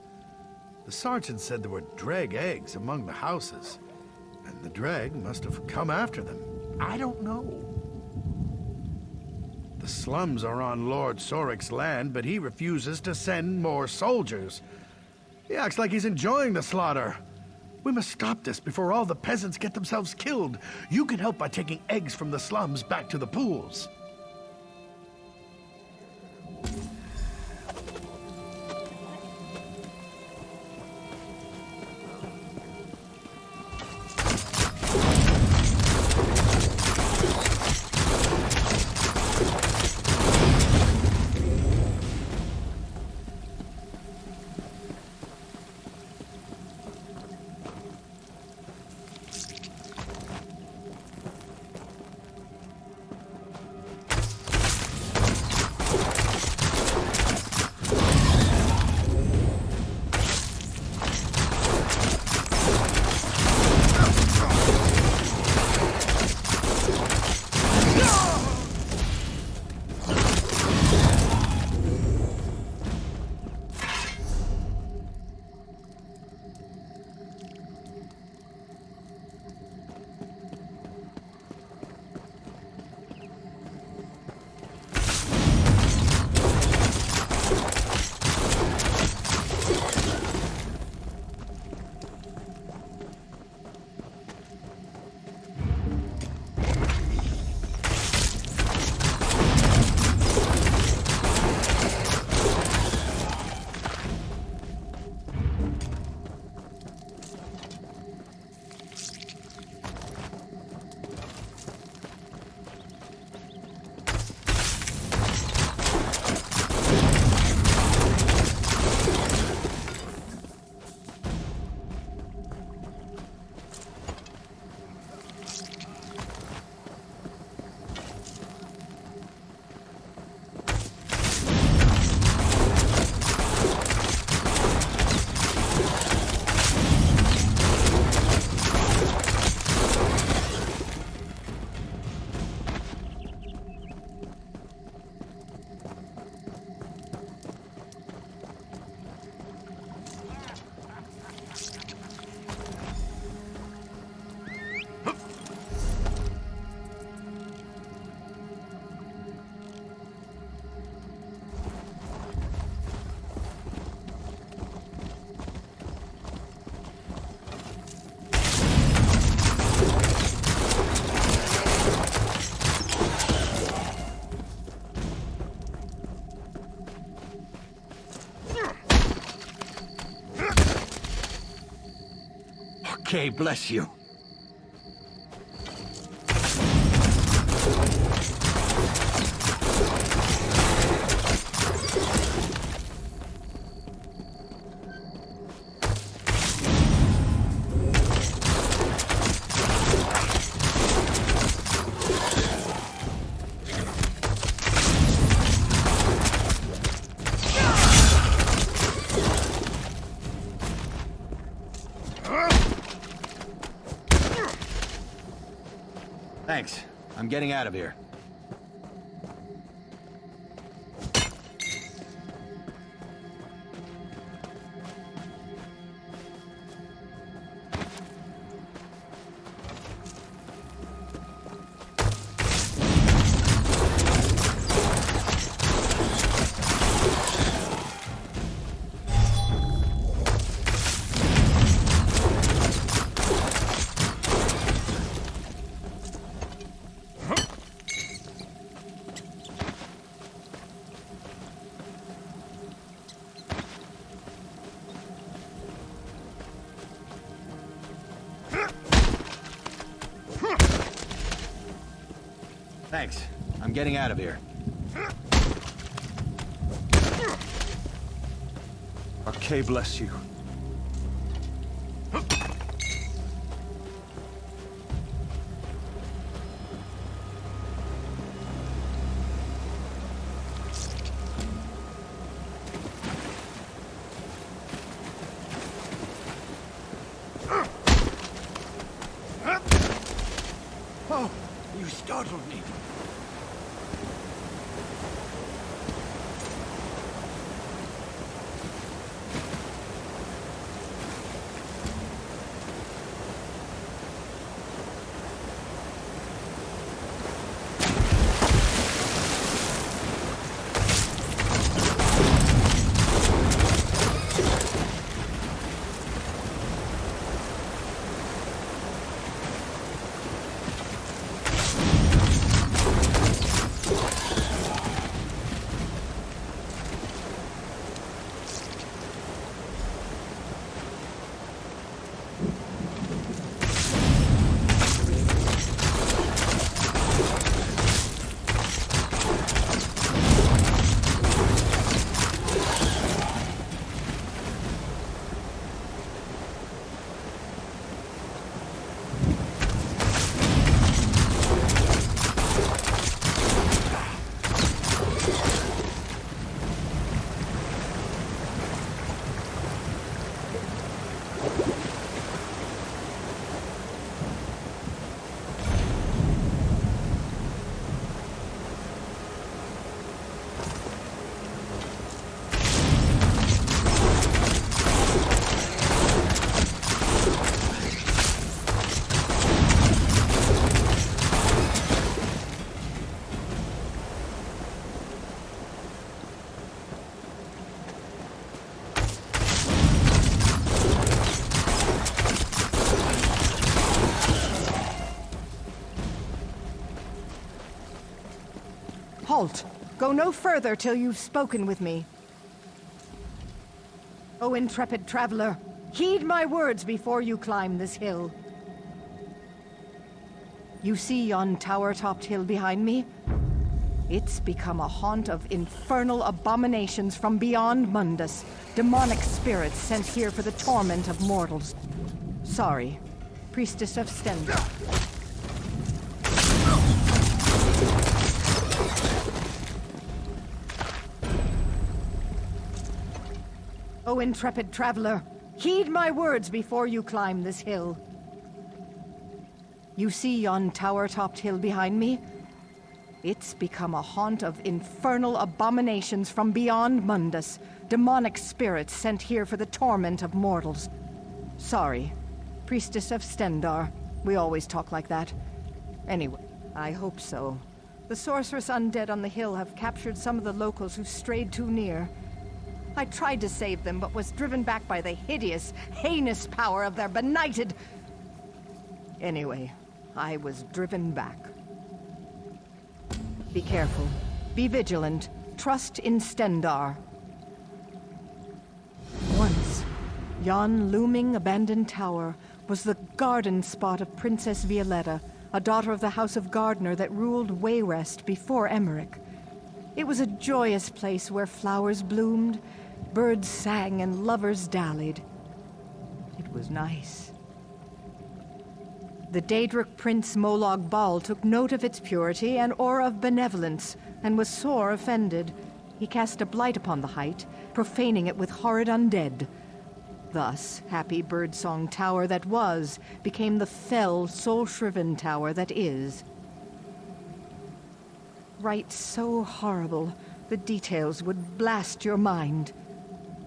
The sergeant said there were Dreg eggs among the houses, and the Dreg must have come after them. I don't know. The slums are on Lord Sorik's land, but he refuses to send more soldiers. He acts like he's enjoying the slaughter. We must stop this before all the peasants get themselves killed. You can help by taking eggs from the slums back to the pools. Okay, bless you. Thanks. I'm getting out of here. Thanks. I'm getting out of here. Okay, bless you. Oh, you startled me. Halt! Go no further till you've spoken with me. O intrepid traveler, heed my words before you climb this hill. You see yon tower-topped hill behind me? It's become a haunt of infernal abominations from beyond Mundus. Demonic spirits sent here for the torment of mortals. Sorry, Priestess of Stendar. O intrepid traveler, heed my words before you climb this hill. You see yon tower-topped hill behind me? It's become a haunt of infernal abominations from beyond Mundus. Demonic spirits sent here for the torment of mortals. Sorry, Priestess of Stendar. We always talk like that. Anyway, I hope so. The sorceress undead on the hill have captured some of the locals who strayed too near. I tried to save them, but was driven back by the hideous, heinous power of their benighted... Anyway, I was driven back. Be careful. Be vigilant. Trust in Stendar. Once, yon looming abandoned tower was the garden spot of Princess Violetta, a daughter of the House of Gardner that ruled Wayrest before Emmerich. It was a joyous place where flowers bloomed, birds sang, and lovers dallied. It was nice. The Daedric Prince Molag Bal took note of its purity and aura of benevolence, and was sore offended. He cast a blight upon the height, profaning it with horrid undead. Thus, happy birdsong tower that was, became the fell, soul-shriven tower that is. Rites so horrible, the details would blast your mind.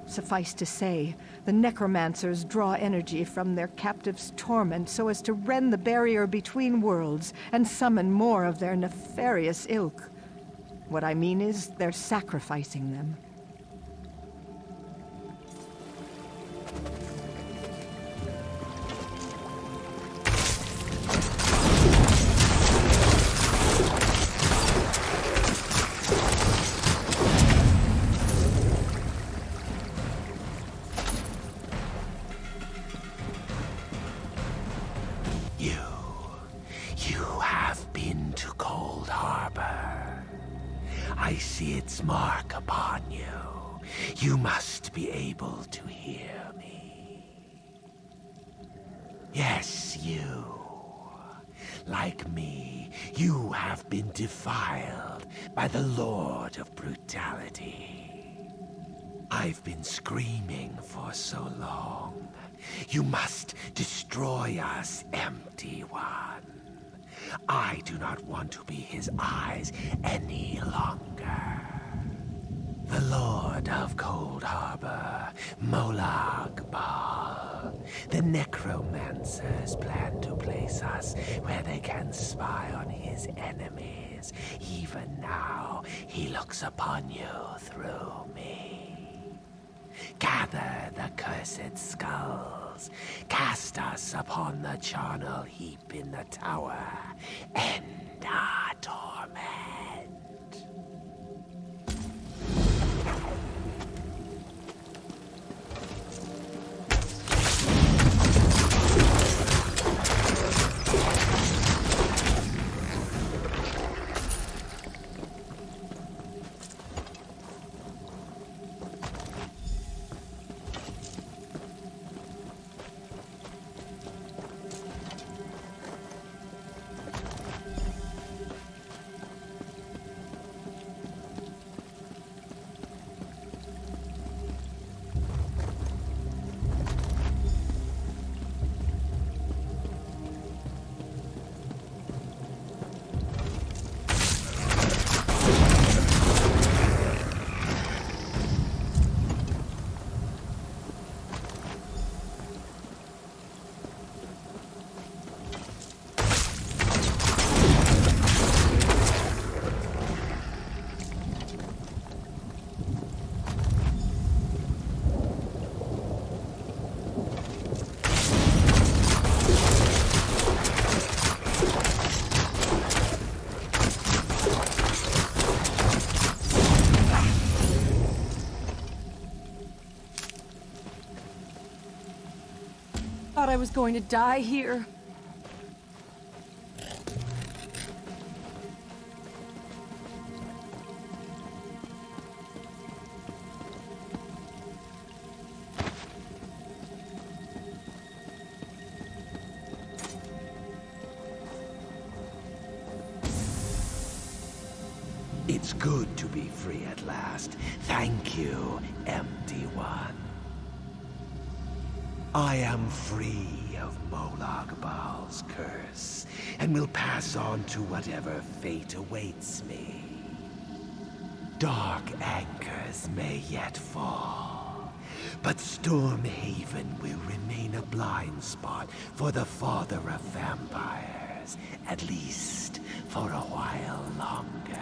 Suffice to say, the necromancers draw energy from their captives' torment so as to rend the barrier between worlds and summon more of their nefarious ilk. What I mean is, they're sacrificing them. You have been to Cold Harbor. I see its mark upon you. You must be able to hear me. Yes, you. Like me, you have been defiled by the Lord of Brutality. I've been screaming for so long. You must destroy us, Empty One. I do not want to be his eyes any longer. The Lord of Cold Harbor, Molag Bal. The necromancers plan to place us where they can spy on his enemies. Even now, he looks upon you through me. Gather the cursed skulls. Cast us upon the charnel heap in the tower. End our torment. I was going to die here. It's good to be free at last. Thank you, Empty One. I am free of Molag Bal's curse, and will pass on to whatever fate awaits me. Dark anchors may yet fall, but Stormhaven will remain a blind spot for the father of vampires, at least for a while longer.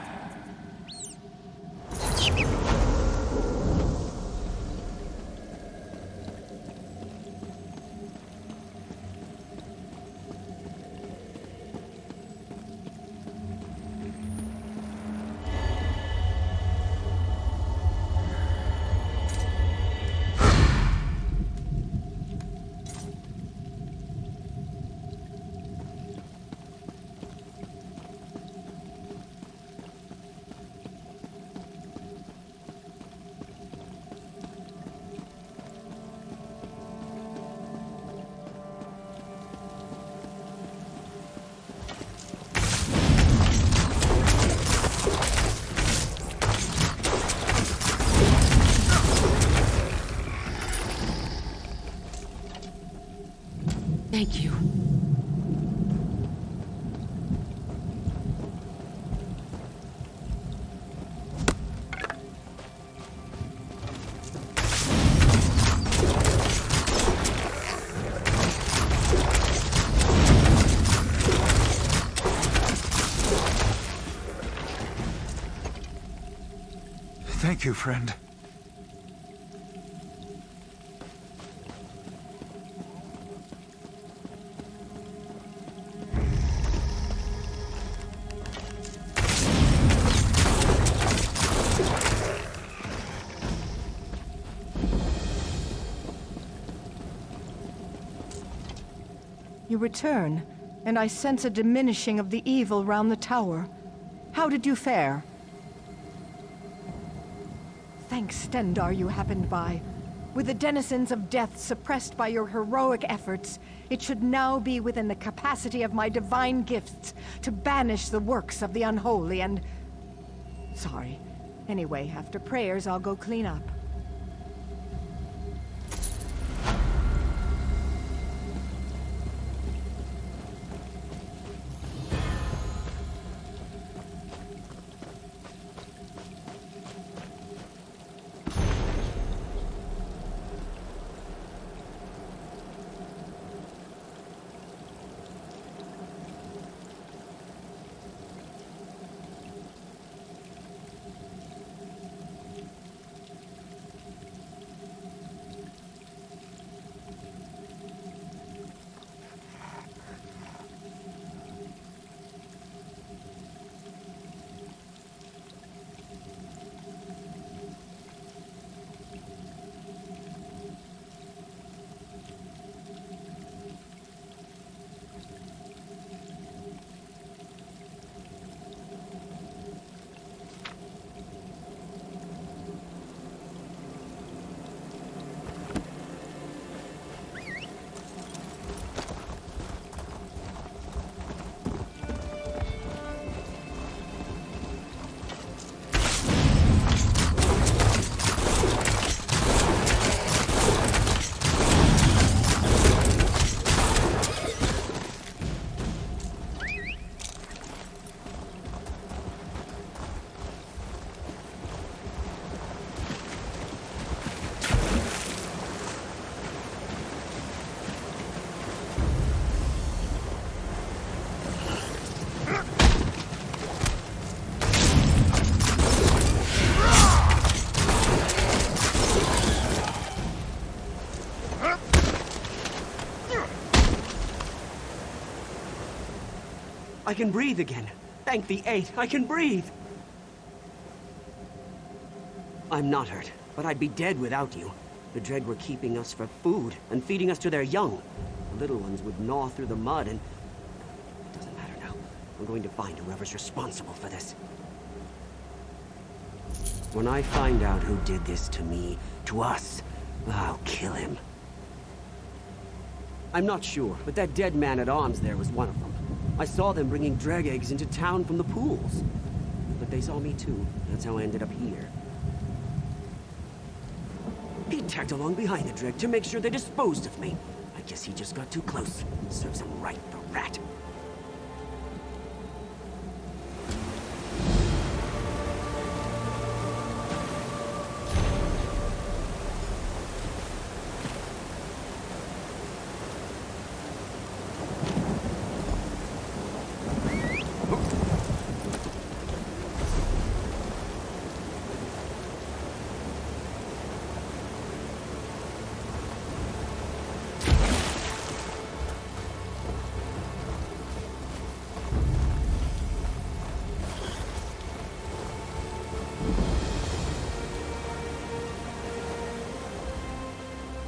Thank you. Thank you, friend. You return, and I sense a diminishing of the evil round the tower. How did you fare? Thanks, Stendarr, you happened by. With the denizens of death suppressed by your heroic efforts, it should now be within the capacity of my divine gifts to banish the works of the unholy and... Sorry. Anyway, after prayers, I'll go clean up. I can breathe again. Thank the Eight, I can breathe! I'm not hurt, but I'd be dead without you. The Dread were keeping us for food and feeding us to their young. The little ones would gnaw through the mud and... It doesn't matter now. I'm going to find whoever's responsible for this. When I find out who did this to me, to us, I'll kill him. I'm not sure, but that dead man at arms there was one of them. I saw them bringing dreg eggs into town from the pools. But they saw me too. That's how I ended up here. He tagged along behind the dreg to make sure they disposed of me. I guess he just got too close. Serves him right, the rat.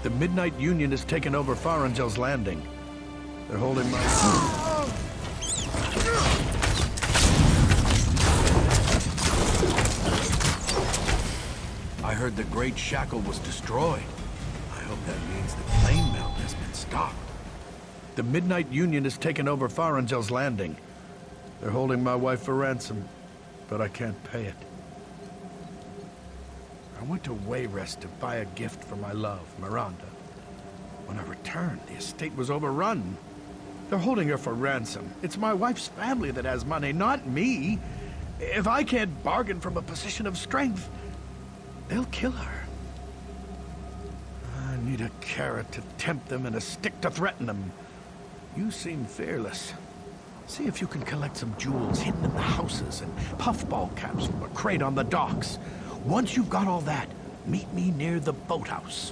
The Midnight Union has taken over Farangel's Landing. They're holding my... I heard the Great Shackle was destroyed. I hope that means the plane melt has been stopped. The Midnight Union has taken over Farangel's Landing. They're holding my wife for ransom, but I can't pay it. I went to Wayrest to buy a gift for my love, Miranda. When I returned, the estate was overrun. They're holding her for ransom. It's my wife's family that has money, not me. If I can't bargain from a position of strength, they'll kill her. I need a carrot to tempt them and a stick to threaten them. You seem fearless. See if you can collect some jewels hidden in the houses and puffball caps from a crate on the docks. Once you've got all that, meet me near the boathouse.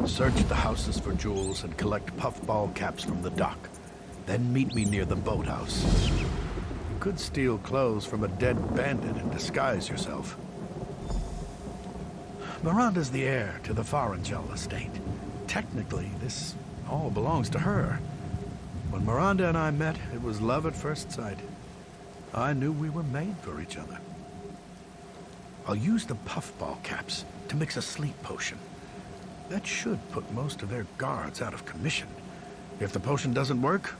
Search the houses for jewels and collect puffball caps from the dock. Then meet me near the boathouse. You could steal clothes from a dead bandit and disguise yourself. Miranda's the heir to the Farangel estate. Technically, this all belongs to her. When Miranda and I met, it was love at first sight. I knew we were made for each other. I'll use the puffball caps to mix a sleep potion. That should put most of their guards out of commission. If the potion doesn't work,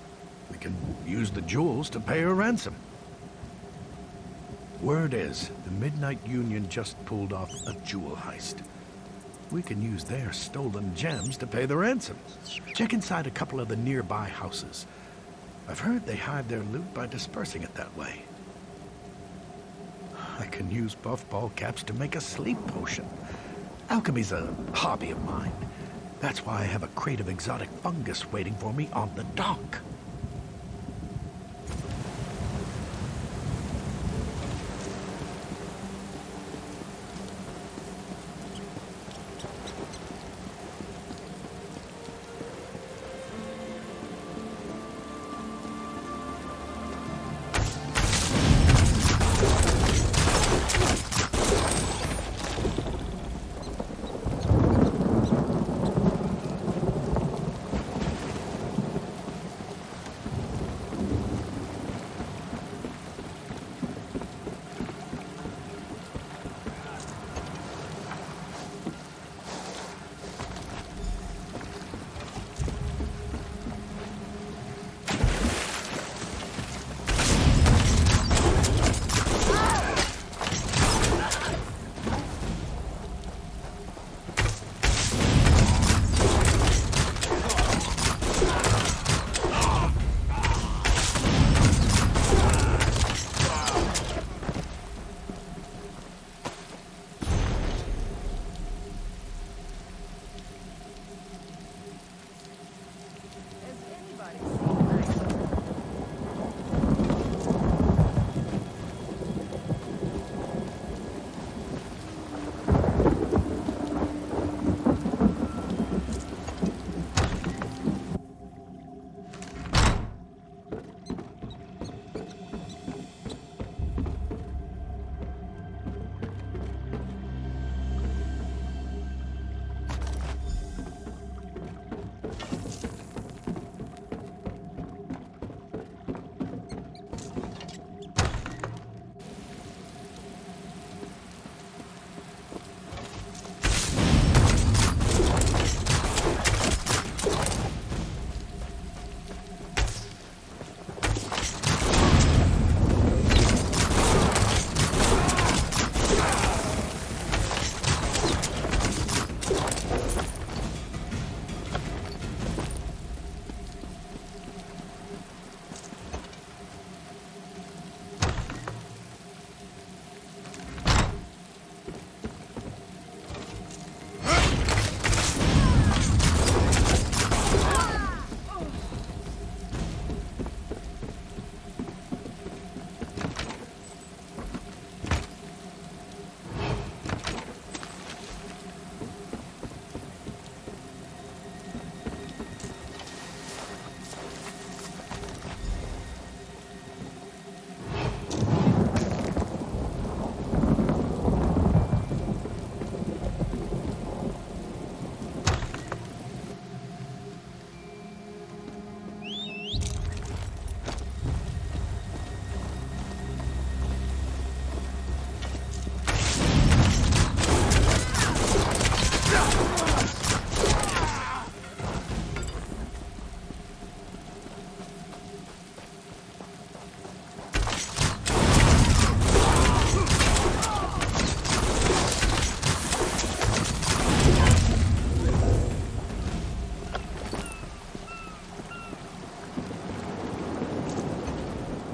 we can use the jewels to pay her ransom. Word is, the Midnight Union just pulled off a jewel heist. We can use their stolen gems to pay the ransom. Check inside a couple of the nearby houses. I've heard they hide their loot by dispersing it that way. I can use puffball caps to make a sleep potion. Alchemy's a hobby of mine. That's why I have a crate of exotic fungus waiting for me on the dock.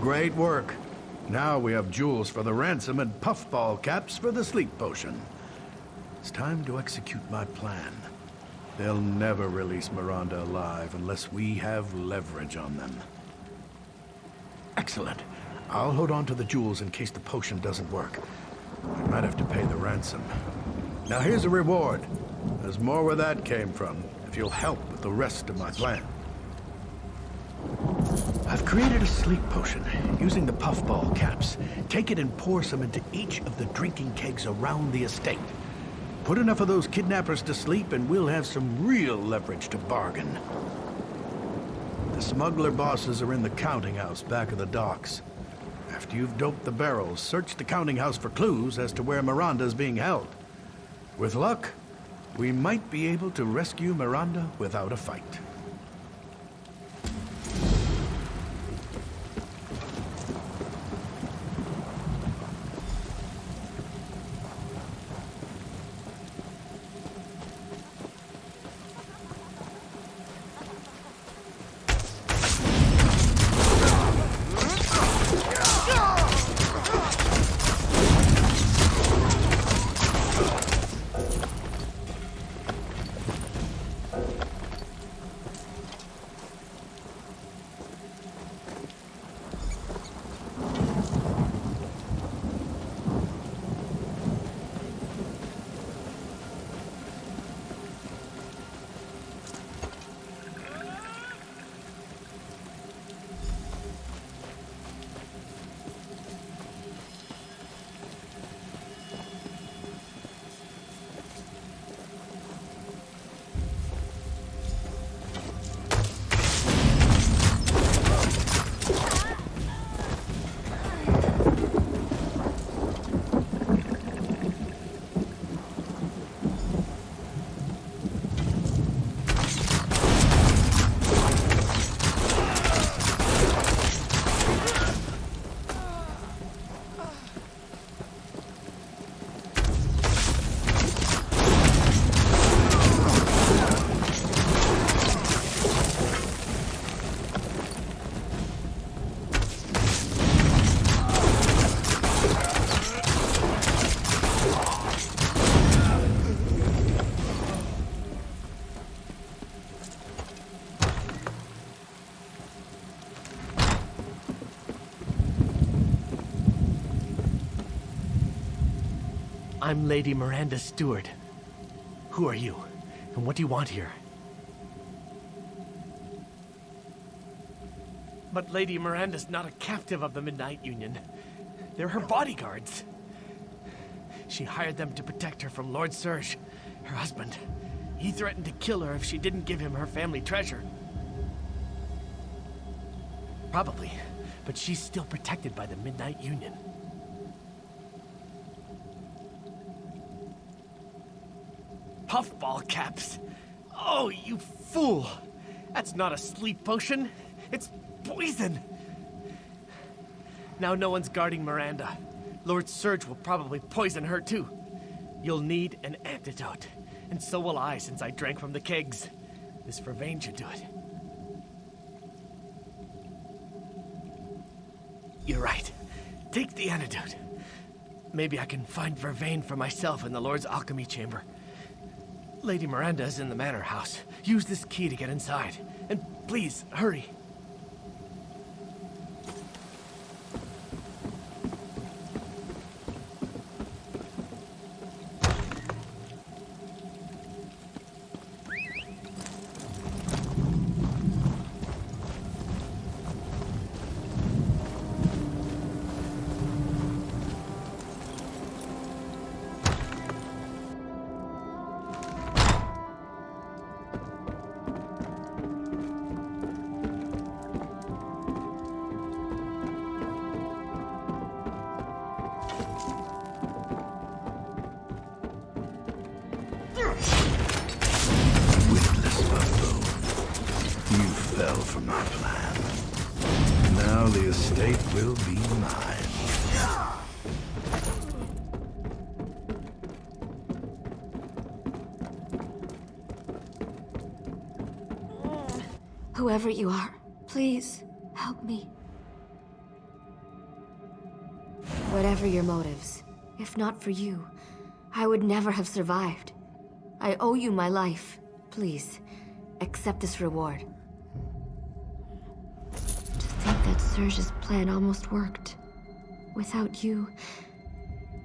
Great work. Now we have jewels for the ransom and puffball caps for the sleep potion. It's time to execute my plan. They'll never release Miranda alive unless we have leverage on them. Excellent. I'll hold on to the jewels in case the potion doesn't work. I might have to pay the ransom. Now here's a reward. There's more where that came from, if you'll help with the rest of my plan. I've created a sleep potion using the puffball caps. Take it and pour some into each of the drinking kegs around the estate. Put enough of those kidnappers to sleep and we'll have some real leverage to bargain. The smuggler bosses are in the counting house back of the docks. After you've doped the barrels, search the counting house for clues as to where Miranda's being held. With luck, we might be able to rescue Miranda without a fight. I'm Lady Miranda Stewart. Who are you? And what do you want here? But Lady Miranda's not a captive of the Midnight Union. They're her bodyguards. She hired them to protect her from Lord Serge, her husband. He threatened to kill her if she didn't give him her family treasure. Probably, but she's still protected by the Midnight Union. Puffball caps! Oh, you fool! That's not a sleep potion. It's poison! Now no one's guarding Miranda. Lord Serge will probably poison her too. You'll need an antidote. And so will I, since I drank from the kegs. This Vervain should do it. You're right. Take the antidote. Maybe I can find Vervain for myself in the Lord's alchemy chamber. Lady Miranda is in the manor house. Use this key to get inside. And please, hurry. Will be mine. Whoever you are, please help me. Whatever your motives, if not for you, I would never have survived. I owe you my life. Please, accept this reward. To think that Serge's plan almost worked. Without you,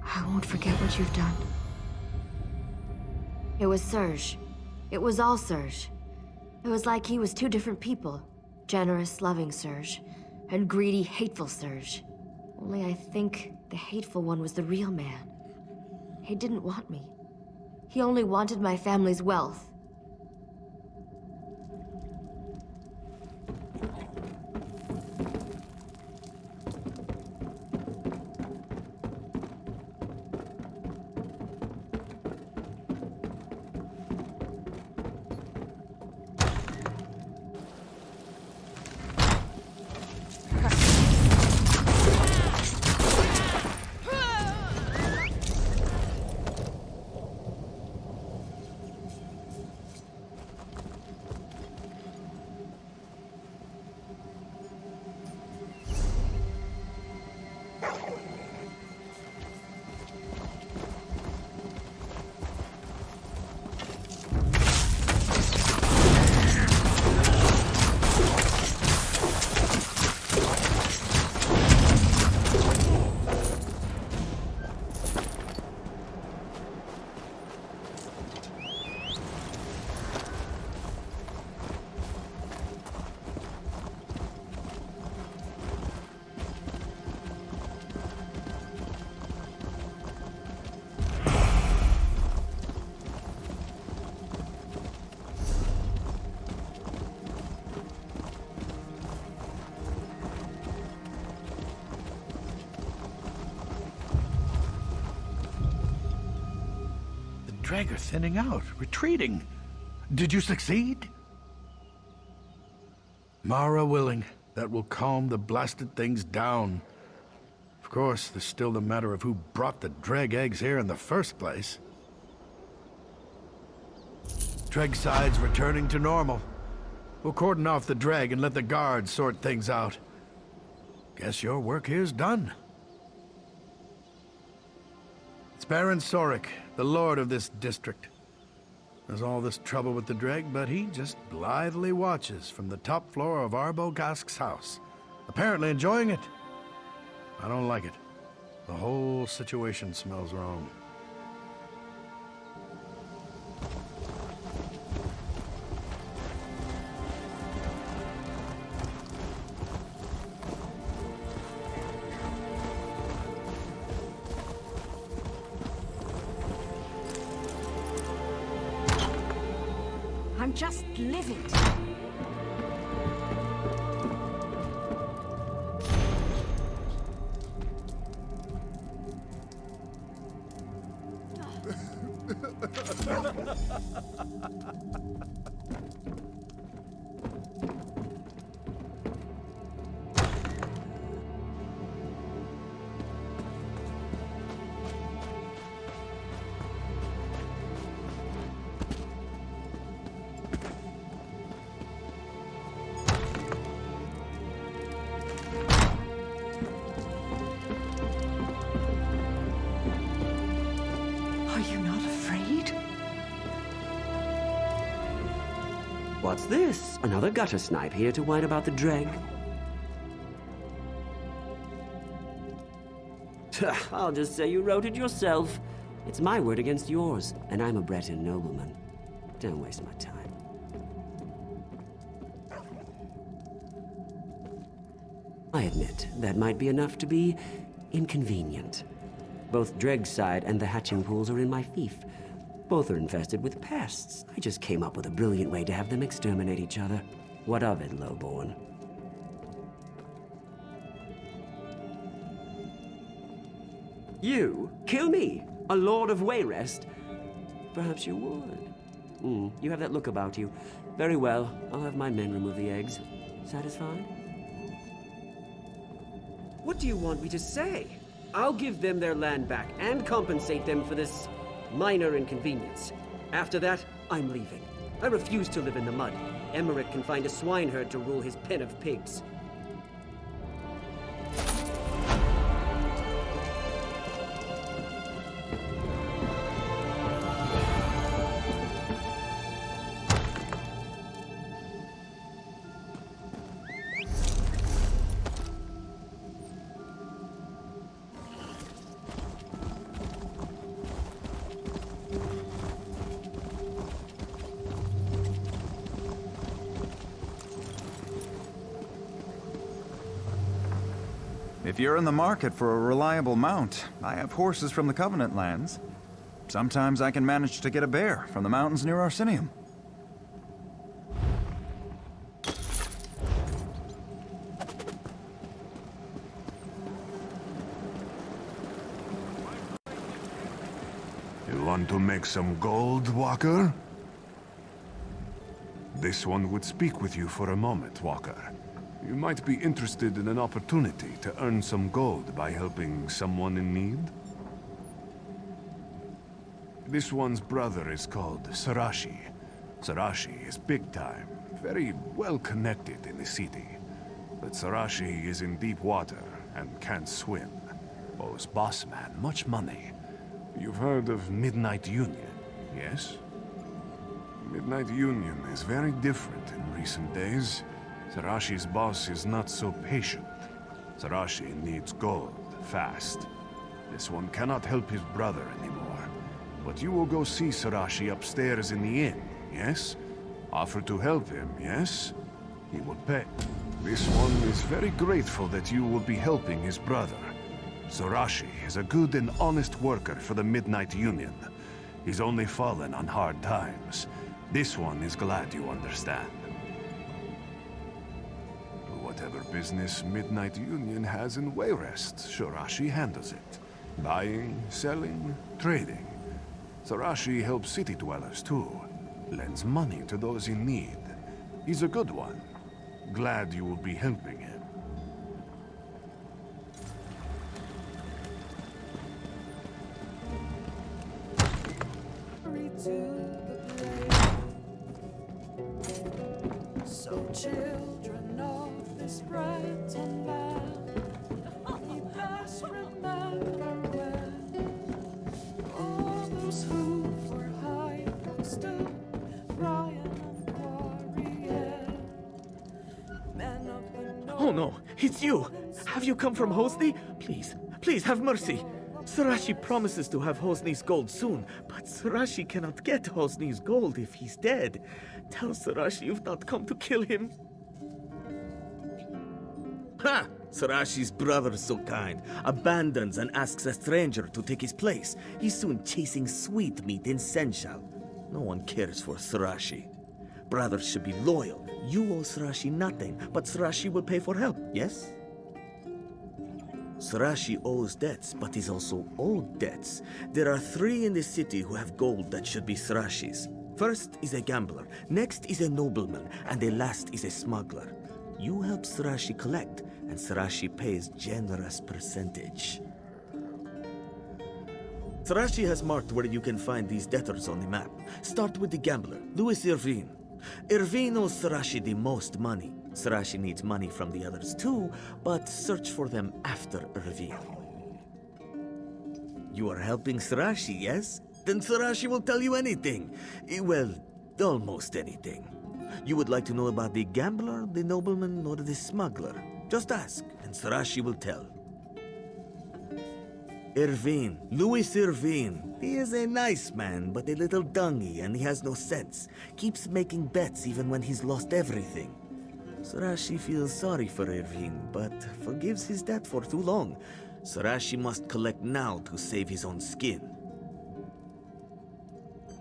I won't forget what you've done. It was Serge. It was all Serge. It was like he was two different people. Generous, loving Serge, and greedy, hateful Serge. Only I think the hateful one was the real man. He didn't want me. He only wanted my family's wealth. Dreg are thinning out, retreating. Did you succeed? Mara willing, that will calm the blasted things down. Of course, there's still the matter of who brought the Dreg eggs here in the first place. Dreg side's returning to normal. We'll cordon off the Dreg and let the guards sort things out. Guess your work here's done. It's Baron Sorik, the lord of this district. There's all this trouble with the Dreg, but he just blithely watches from the top floor of Arbogast's house. Apparently enjoying it. I don't like it. The whole situation smells wrong. I'm just livid. What's this? Another gutter snipe here to whine about the Dreg? I'll just say you wrote it yourself. It's my word against yours, and I'm a Breton nobleman. Don't waste my time. I admit, that might be enough to be inconvenient. Both Dreg's side and the hatching pools are in my fief. Both are infested with pests. I just came up with a brilliant way to have them exterminate each other. What of it, lowborn? You? Kill me? A Lord of Wayrest? Perhaps you would. You have that look about you. Very well, I'll have my men remove the eggs. Satisfied? What do you want me to say? I'll give them their land back and compensate them for this minor inconvenience. After that, I'm leaving. I refuse to live in the mud. Emmerich can find a swineherd to rule his pen of pigs. If you're in the market for a reliable mount, I have horses from the Covenant lands. Sometimes I can manage to get a bear from the mountains near Arsinium. You want to make some gold, Walker? This one would speak with you for a moment, Walker. You might be interested in an opportunity to earn some gold by helping someone in need. This one's brother is called Sarashi. Sarashi is big time, very well connected in the city. But Sarashi is in deep water and can't swim. Owes boss man much money. You've heard of Midnight Union, yes? Midnight Union is very different in recent days. Sarashi's boss is not so patient. Sarashi needs gold, fast. This one cannot help his brother anymore. But you will go see Sarashi upstairs in the inn, yes? Offer to help him, yes? He will pay. This one is very grateful that you will be helping his brother. Sarashi is a good and honest worker for the Midnight Union. He's only fallen on hard times. This one is glad you understand. Whatever business Midnight Union has in Wayrest, Sarashi handles it. Buying, selling, trading. Sarashi helps city dwellers too. Lends money to those in need. He's a good one. Glad you will be helping him. So children of this Breton land, we best remember when all those who for high stood, Brian and Quarrier, men of the north. Oh no, it's you! Have you come from Hosni? Please, please have mercy. Sarashi promises to have Hosni's gold soon, but Sarashi cannot get Hosni's gold if he's dead. Tell Sarashi you've not come to kill him. Ha! Sarashi's brother's so kind. Abandons and asks a stranger to take his place. He's soon chasing sweetmeat in Senshal. No one cares for Sarashi. Brothers should be loyal. You owe Sarashi nothing, but Sarashi will pay for help, yes? Sarashi owes debts, but he's also owed debts. There are 3 in the city who have gold that should be Sarashi's. First is a gambler, next is a nobleman, and the last is a smuggler. You help Sarashi collect, and Sarashi pays generous percentage. Sarashi has marked where you can find these debtors on the map. Start with the gambler, Louis Irvine. Irvine owes Sarashi the most money. Sarashi needs money from the others too, but search for them after Irvine. You are helping Sarashi, yes? Then Sarashi will tell you anything. Well, almost anything. You would like to know about the gambler, the nobleman, or the smuggler? Just ask, and Sarashi will tell. Irvine, Louis Irvine. He is a nice man, but a little dungy, and he has no sense. Keeps making bets even when he's lost everything. Sarashi feels sorry for Irvine, but forgives his debt for too long. Sarashi must collect now to save his own skin.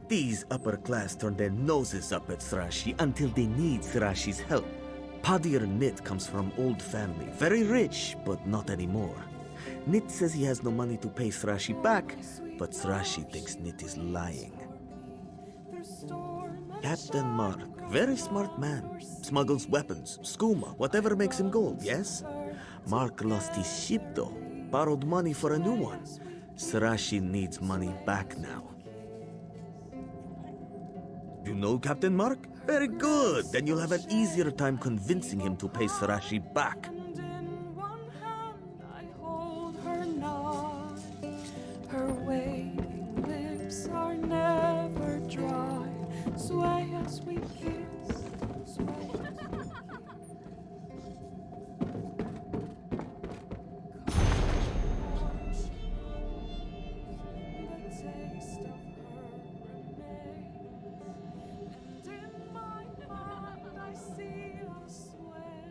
These upper class turn their noses up at Sarashi until they need Sarashi's help. Padir Nit comes from old family, very rich, but not anymore. Nit says he has no money to pay Sarashi back, but Sarashi thinks Nit is lying. Captain Mark, very smart man. Smuggles weapons, skooma, whatever makes him gold, yes? Mark lost his ship though, borrowed money for a new one. Sarashi needs money back now. You know Captain Mark? Very good, then you'll have an easier time convincing him to pay Sarashi back. Her waiting lips are never dry. Sway as we kiss. Sway as we the taste of her remains, and in my mind I see us sway.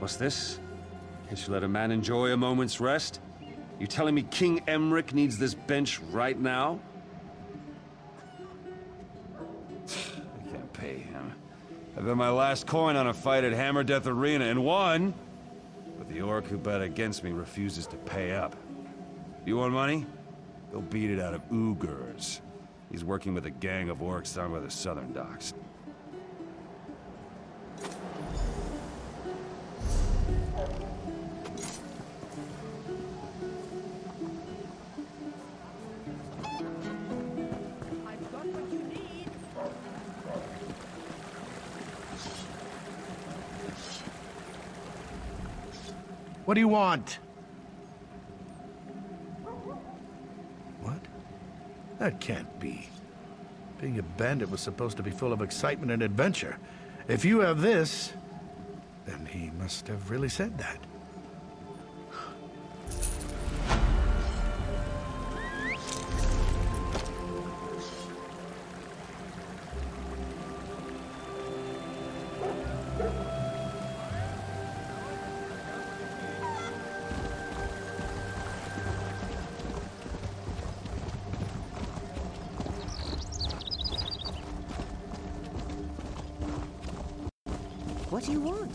What's this? Can't you let a man enjoy a moment's rest? You telling me King Emmerich needs this bench right now? I can't pay him. I bet my last coin on a fight at Hammer Death Arena and won! But the orc who bet against me refuses to pay up. You want money? Go beat it out of Ugurs. He's working with a gang of orcs down by the southern docks. What do you want? What? That can't be. Being a bandit was supposed to be full of excitement and adventure. If you have this, then he must have really said that. What do you want?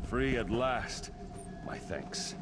Free at last. My thanks.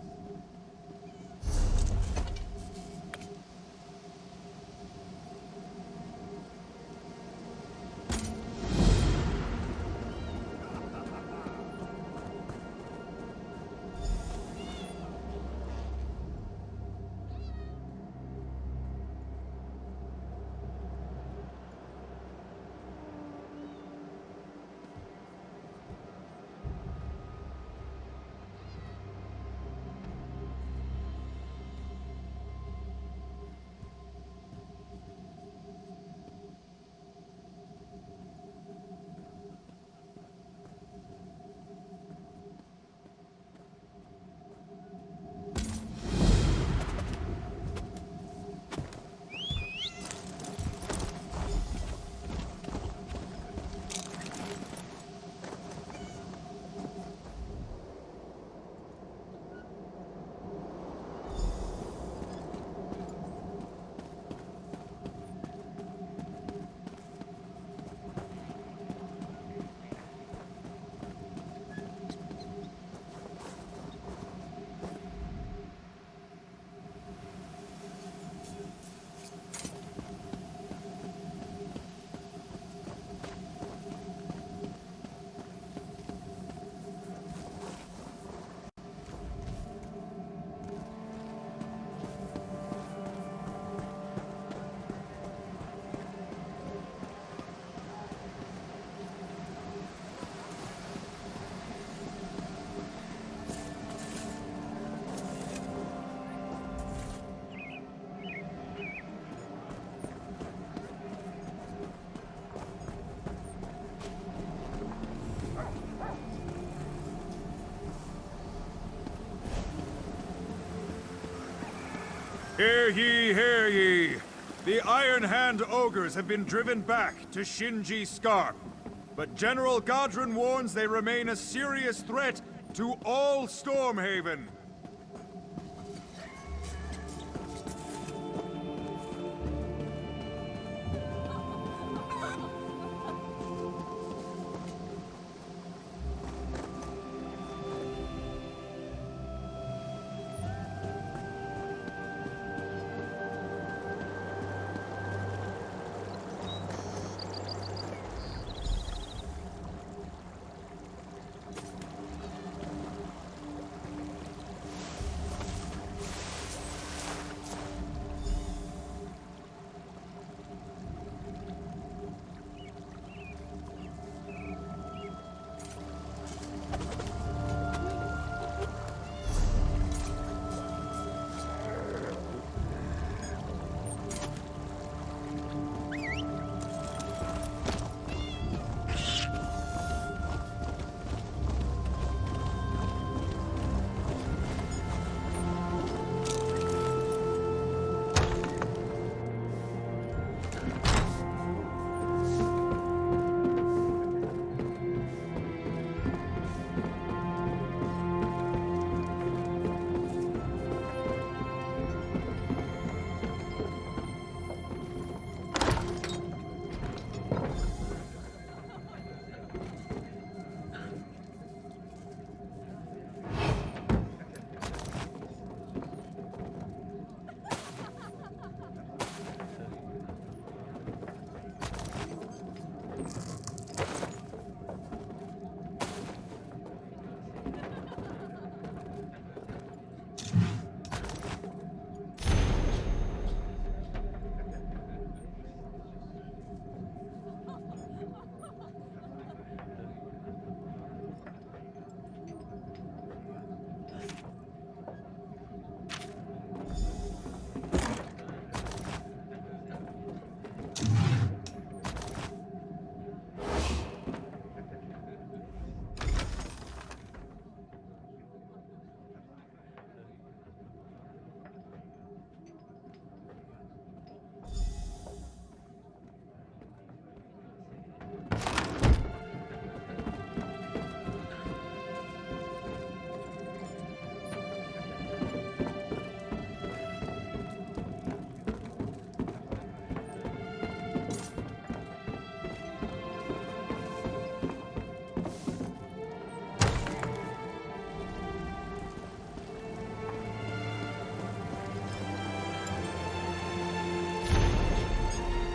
Hear ye, hear ye! The Iron Hand Ogres have been driven back to Shinji Scarp. But General Godrin warns they remain a serious threat to all Stormhaven.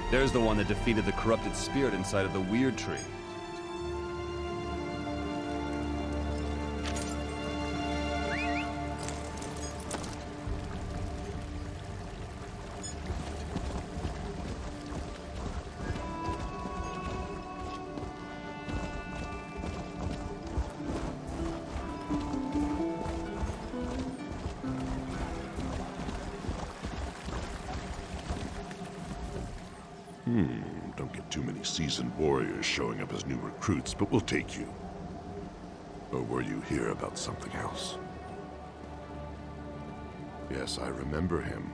There's the one that defeated the corrupted spirit inside of the Weird Tree. Don't get too many seasoned warriors showing up as new recruits, but we'll take you. Or were you here about something else? Yes, I remember him.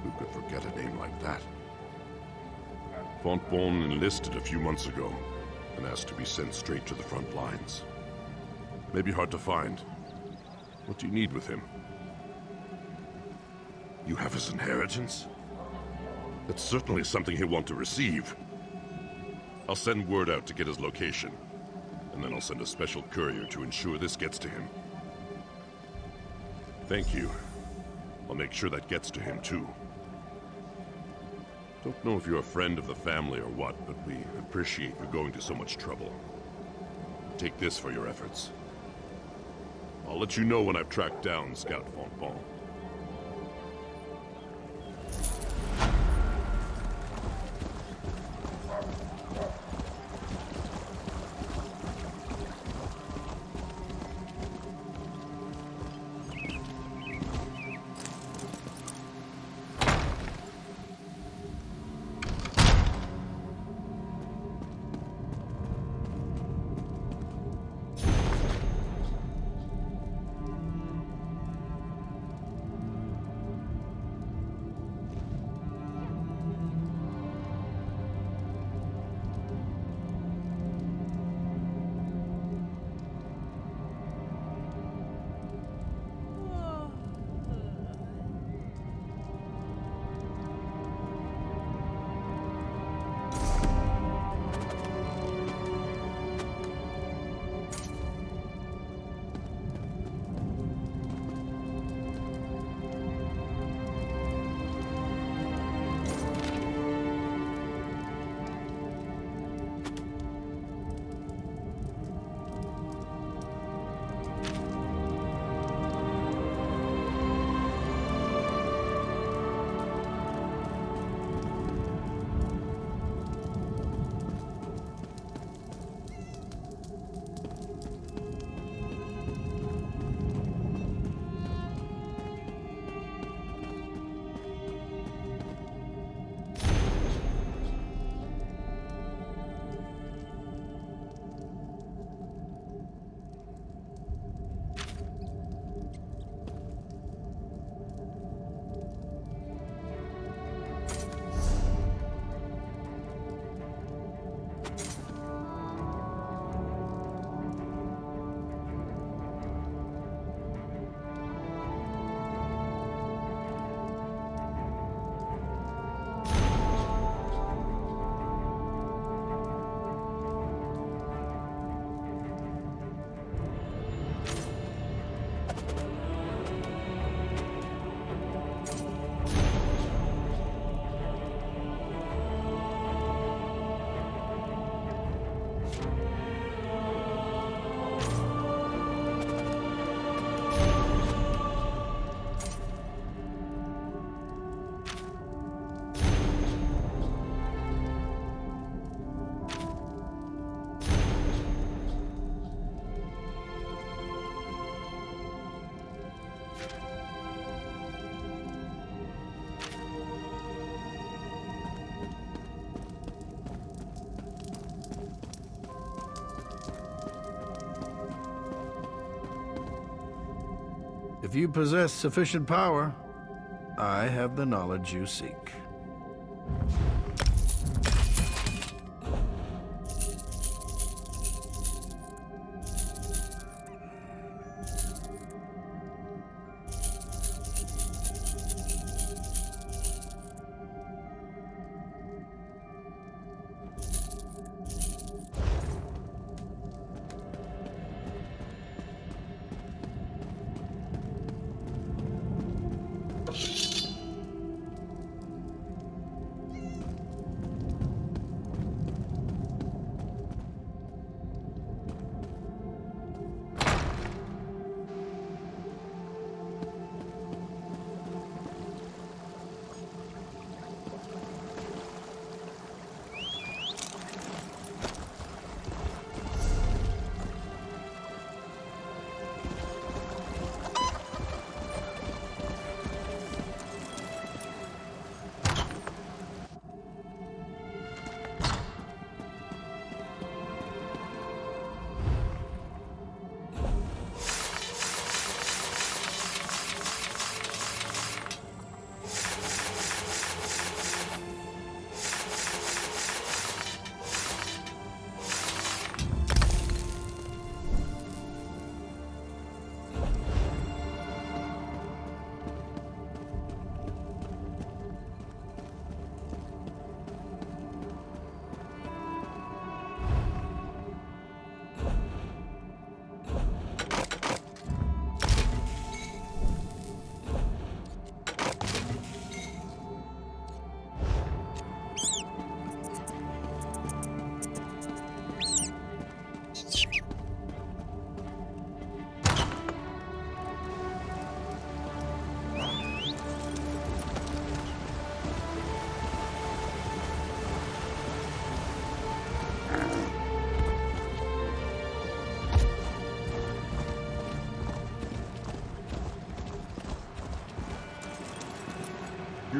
Who could forget a name like that? Fontbonne enlisted a few months ago and asked to be sent straight to the front lines. Maybe hard to find. What do you need with him? You have his inheritance? That's certainly something he'll want to receive. I'll send word out to get his location, and then I'll send a special courier to ensure this gets to him. Thank you. I'll make sure that gets to him, too. Don't know if you're a friend of the family or what, but we appreciate you going to so much trouble. Take this for your efforts. I'll let you know when I've tracked down Scout Fontbonne. If you possess sufficient power, I have the knowledge you seek.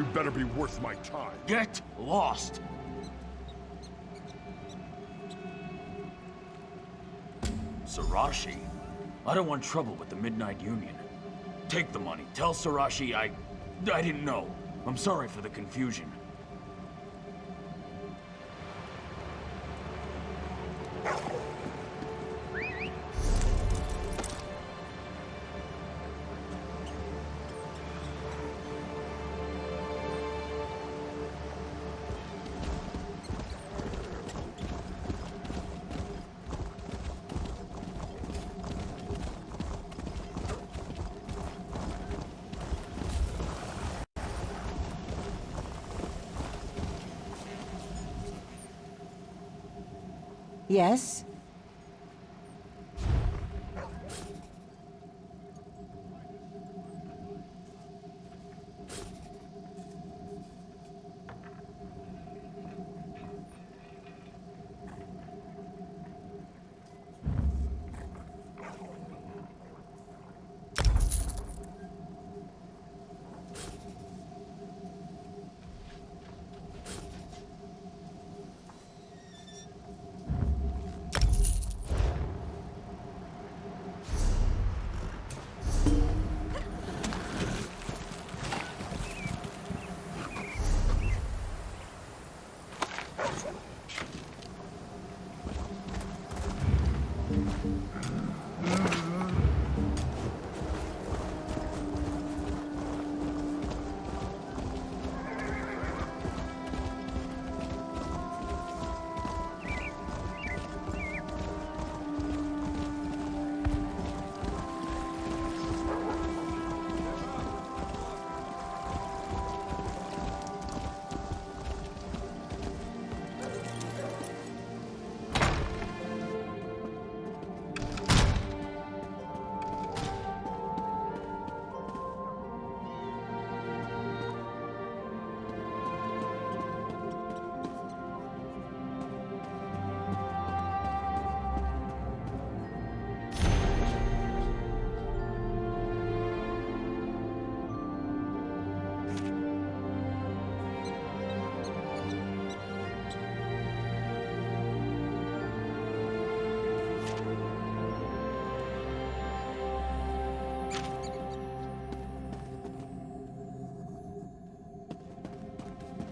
better be worth my time. Get lost! Sarashi? I don't want trouble with the Midnight Union. Take the money. Tell Sarashi I didn't know. I'm sorry for the confusion. Yes?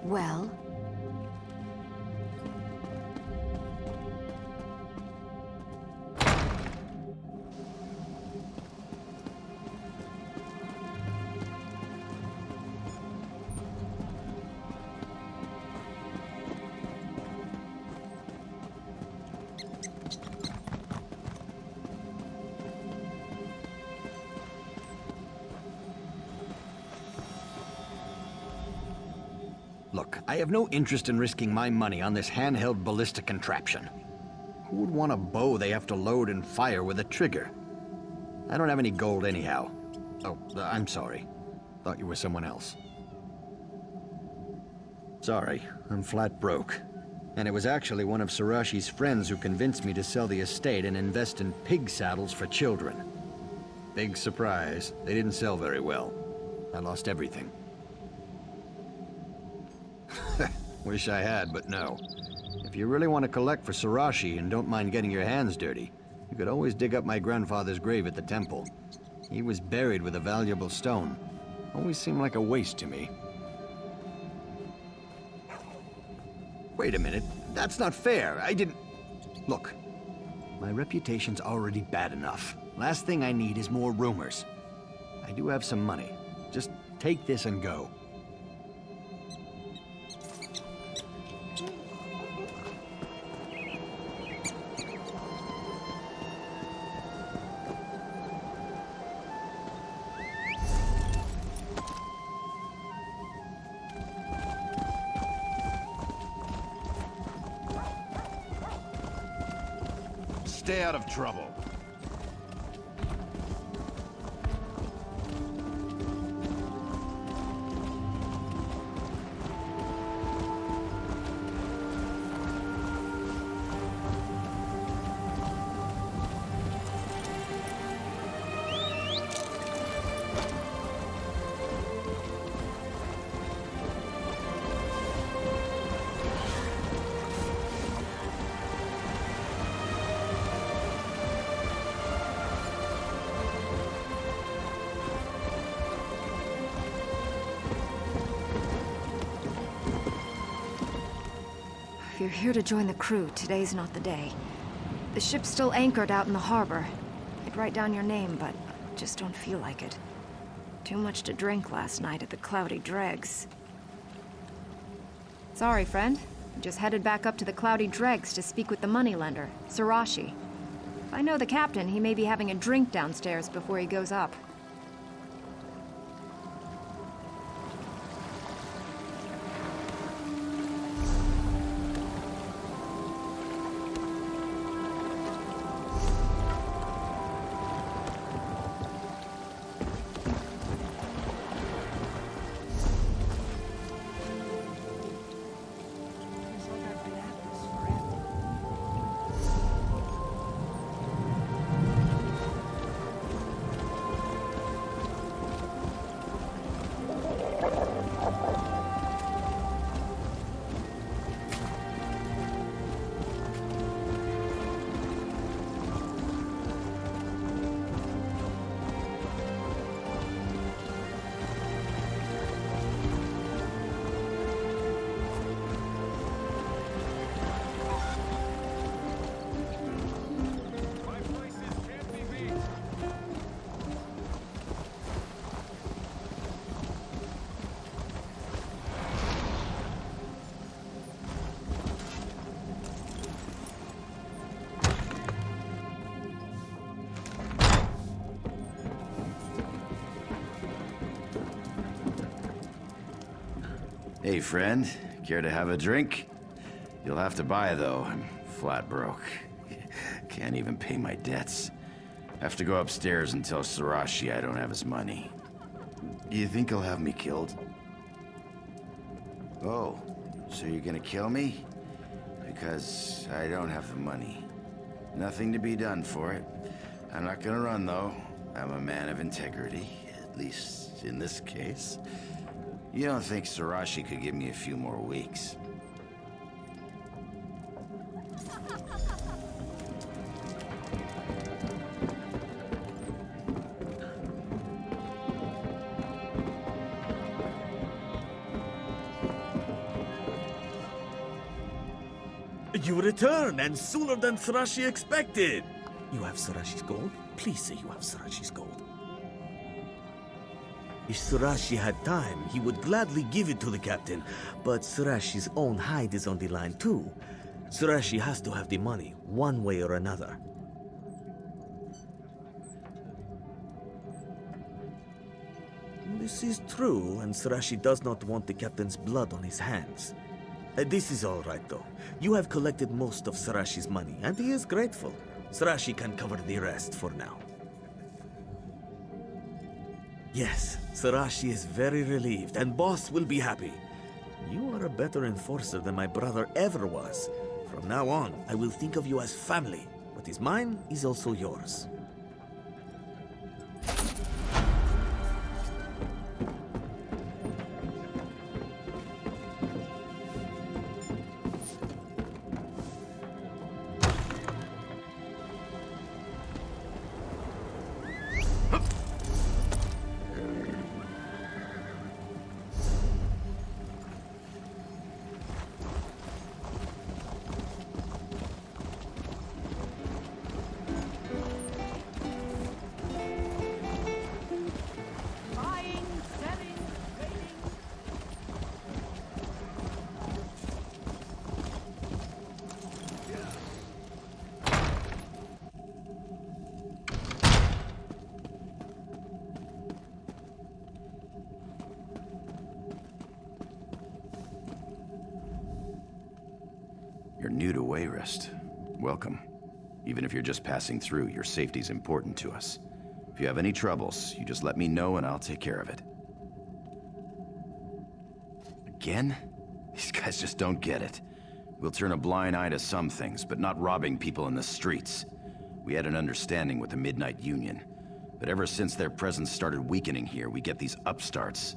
Well? Look, I have no interest in risking my money on this handheld ballistic contraption. Who would want a bow they have to load and fire with a trigger? I don't have any gold anyhow. Oh, I'm sorry. Thought you were someone else. Sorry, I'm flat broke. And it was actually one of Sarashi's friends who convinced me to sell the estate and invest in pig saddles for children. Big surprise, they didn't sell very well. I lost everything. Wish I had, but no. If you really want to collect for Sarashi and don't mind getting your hands dirty, you could always dig up my grandfather's grave at the temple. He was buried with a valuable stone. Always seemed like a waste to me. Wait a minute. That's not fair. I didn't... Look, my reputation's already bad enough. Last thing I need is more rumors. I do have some money. Just take this and go. Stay out of trouble. If you're here to join the crew, today's not the day. The ship's still anchored out in the harbor. I'd write down your name, but just don't feel like it. Too much to drink last night at the Cloudy Dregs. Sorry, friend. I just headed back up to the Cloudy Dregs to speak with the moneylender, Sarashi. If I know the captain, he may be having a drink downstairs before he goes up. Hey, friend. Care to have a drink? You'll have to buy, though. I'm flat broke. Can't even pay my debts. Have to go upstairs and tell Sarashi I don't have his money. You think he'll have me killed? Oh, so you're gonna kill me? Because I don't have the money. Nothing to be done for it. I'm not gonna run, though. I'm a man of integrity, at least in this case. You don't think Sarashi could give me a few more weeks? You return, and sooner than Sarashi expected! You have Sarashi's gold? Please say you have Sarashi's gold. If Sarashi had time, he would gladly give it to the captain, but Sarashi's own hide is on the line too. Sarashi has to have the money, one way or another. This is true, and Sarashi does not want the captain's blood on his hands. This is all right, though. You have collected most of Sarashi's money, and he is grateful. Sarashi can cover the rest for now. Yes, Sarashi is very relieved, and Boss will be happy. You are a better enforcer than my brother ever was. From now on, I will think of you as family. What is mine is also yours. You're new to Wayrest. Welcome. Even if you're just passing through, your safety's important to us. If you have any troubles, you just let me know and I'll take care of it. Again? These guys just don't get it. We'll turn a blind eye to some things, but not robbing people in the streets. We had an understanding with the Midnight Union, but ever since their presence started weakening here, we get these upstarts.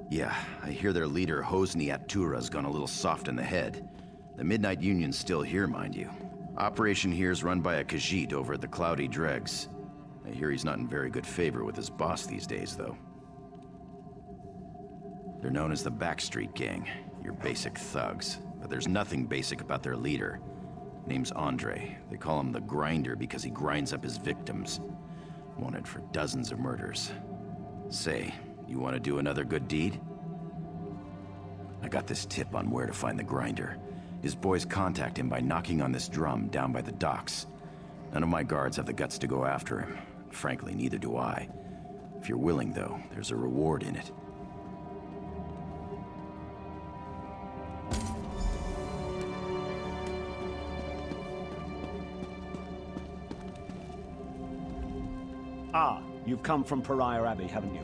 Yeah, I hear their leader, Hosni Atura's gone a little soft in the head. The Midnight Union's still here, mind you. Operation here's run by a Khajiit over at the Cloudy Dregs. I hear he's not in very good favor with his boss these days, though. They're known as the Backstreet Gang, your basic thugs. But there's nothing basic about their leader. Name's Andre. They call him the Grinder because he grinds up his victims. Wanted for dozens of murders. Say, you want to do another good deed? I got this tip on where to find the Grinder. His boys contact him by knocking on this drum down by the docks. None of my guards have the guts to go after him. Frankly, neither do I. If you're willing, though, there's a reward in it. Ah, you've come from Pariah Abbey, haven't you?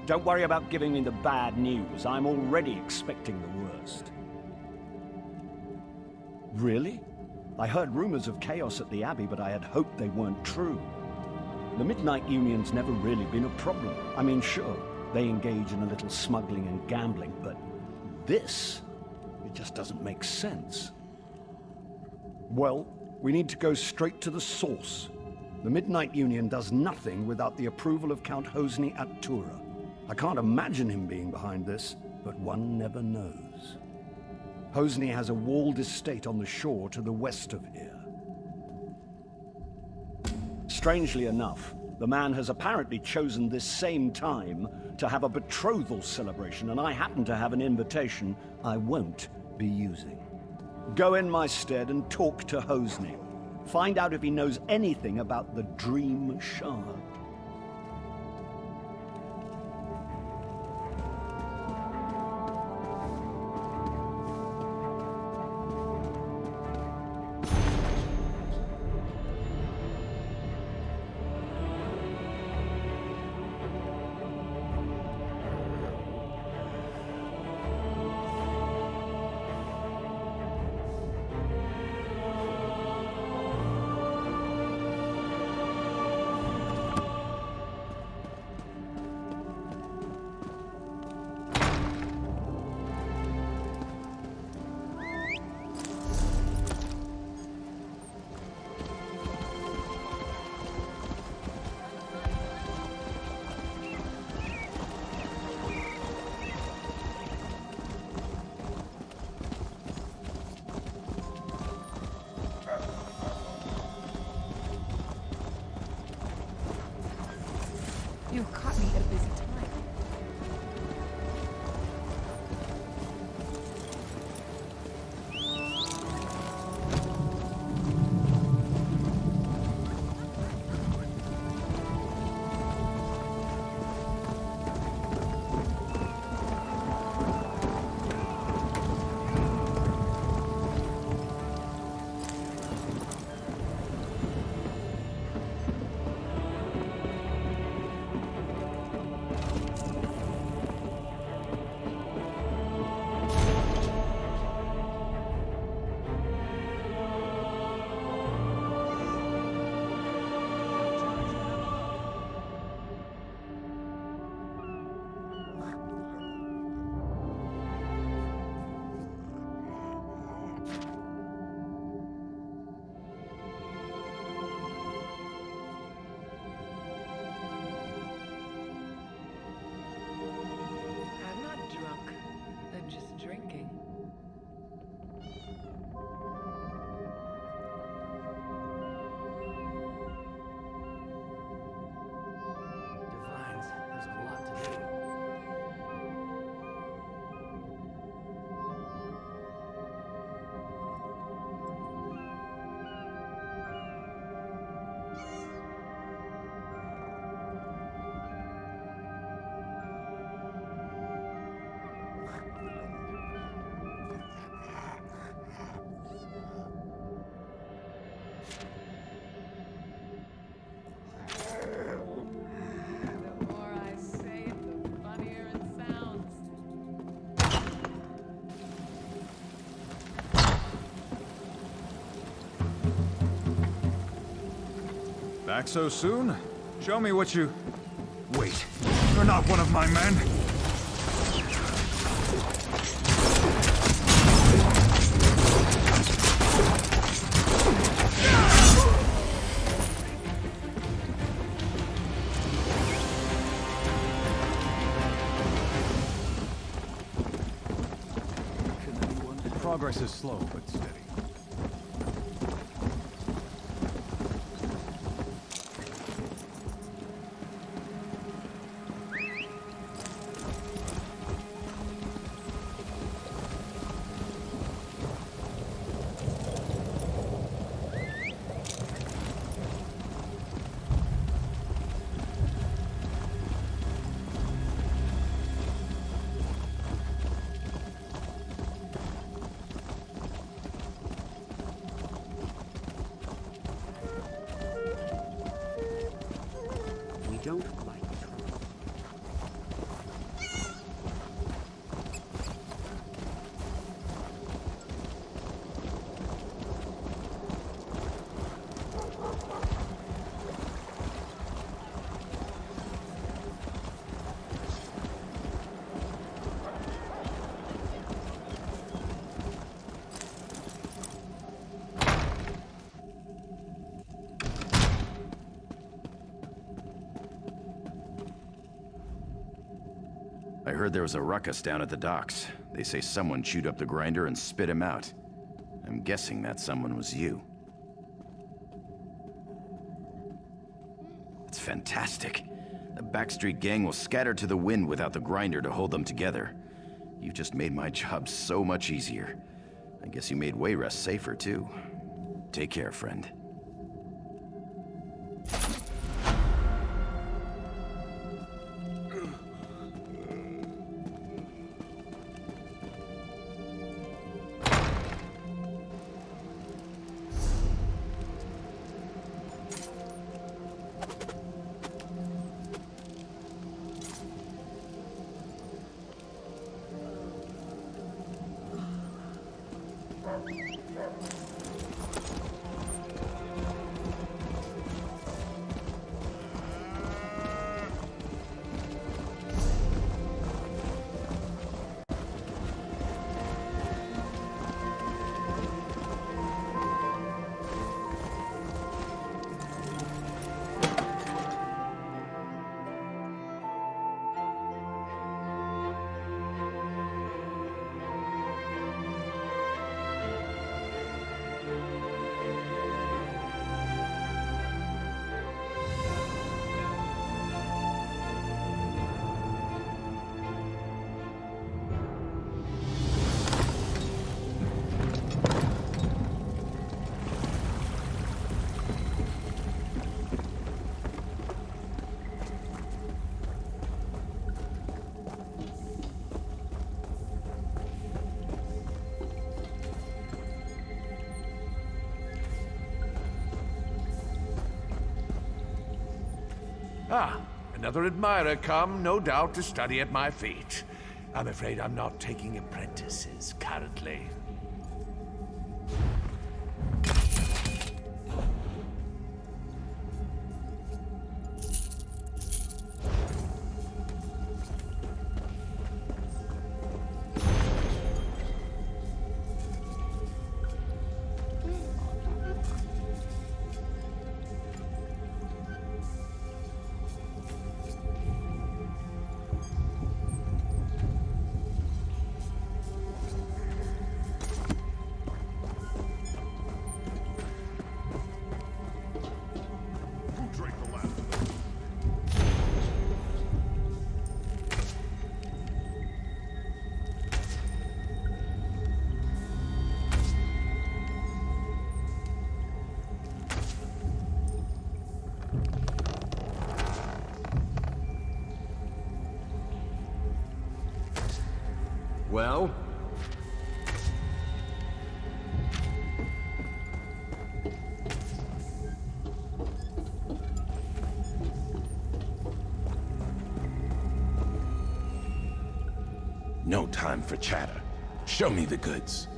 Don't worry about giving me the bad news. I'm already expecting the worst. Really? I heard rumors of chaos at the Abbey, but I had hoped they weren't true. The Midnight Union's never really been a problem. I mean, sure, they engage in a little smuggling and gambling, but this, it just doesn't make sense. Well, we need to go straight to the source. The Midnight Union does nothing without the approval of Count Hosni at Tura. I can't imagine him being behind this, but one never knows. Hosni has a walled estate on the shore to the west of here. Strangely enough, the man has apparently chosen this same time to have a betrothal celebration, and I happen to have an invitation I won't be using. Go in my stead and talk to Hosni. Find out if he knows anything about the Dream Shard. You caught me at a busy time. Back so soon? Show me what you... Wait, you're not one of my men? Progress is slow but steady. Don't like trouble. I heard there was a ruckus down at the docks. They say someone chewed up the grinder and spit him out. I'm guessing that someone was you. It's fantastic. The Backstreet Gang will scatter to the wind without the grinder to hold them together. You just made my job so much easier. I guess you made Wayrest safer, too. Take care, friend. Ah, another admirer come, no doubt, to study at my feet. I'm afraid I'm not taking apprentices currently. Well? No time for chatter. Show me the goods.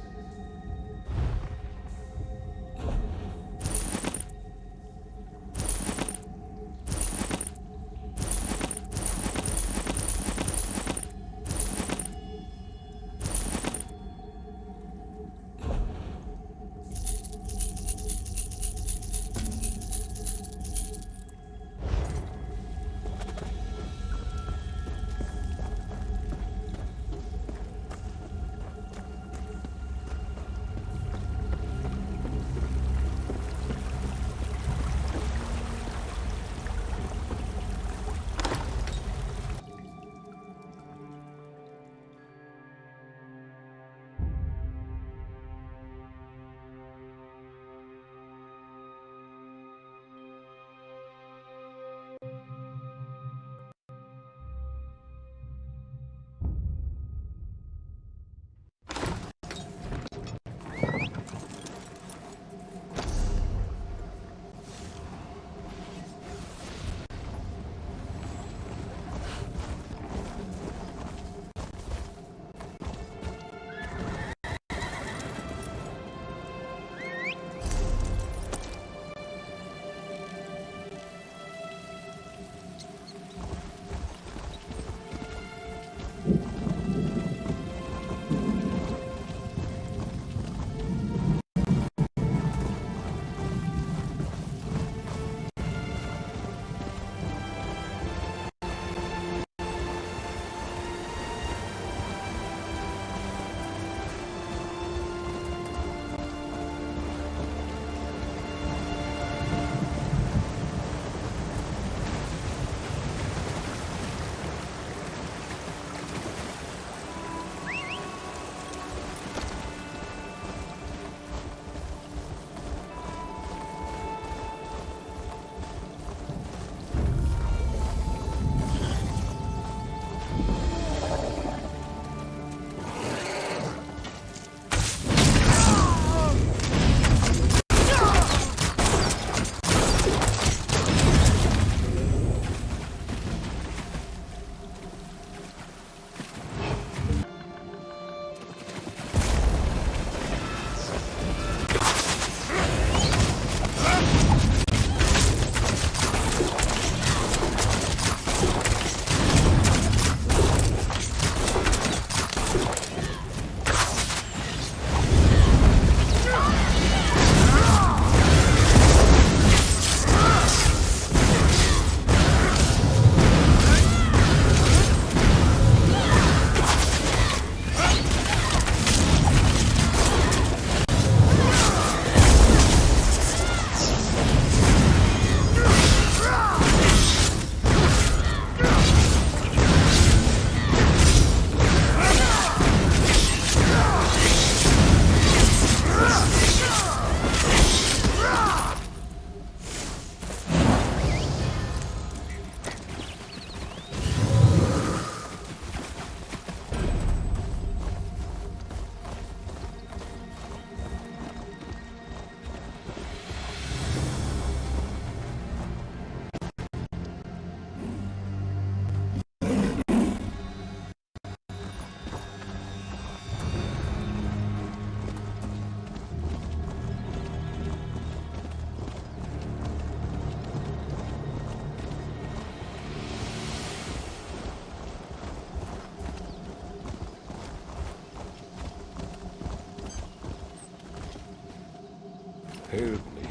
Help me.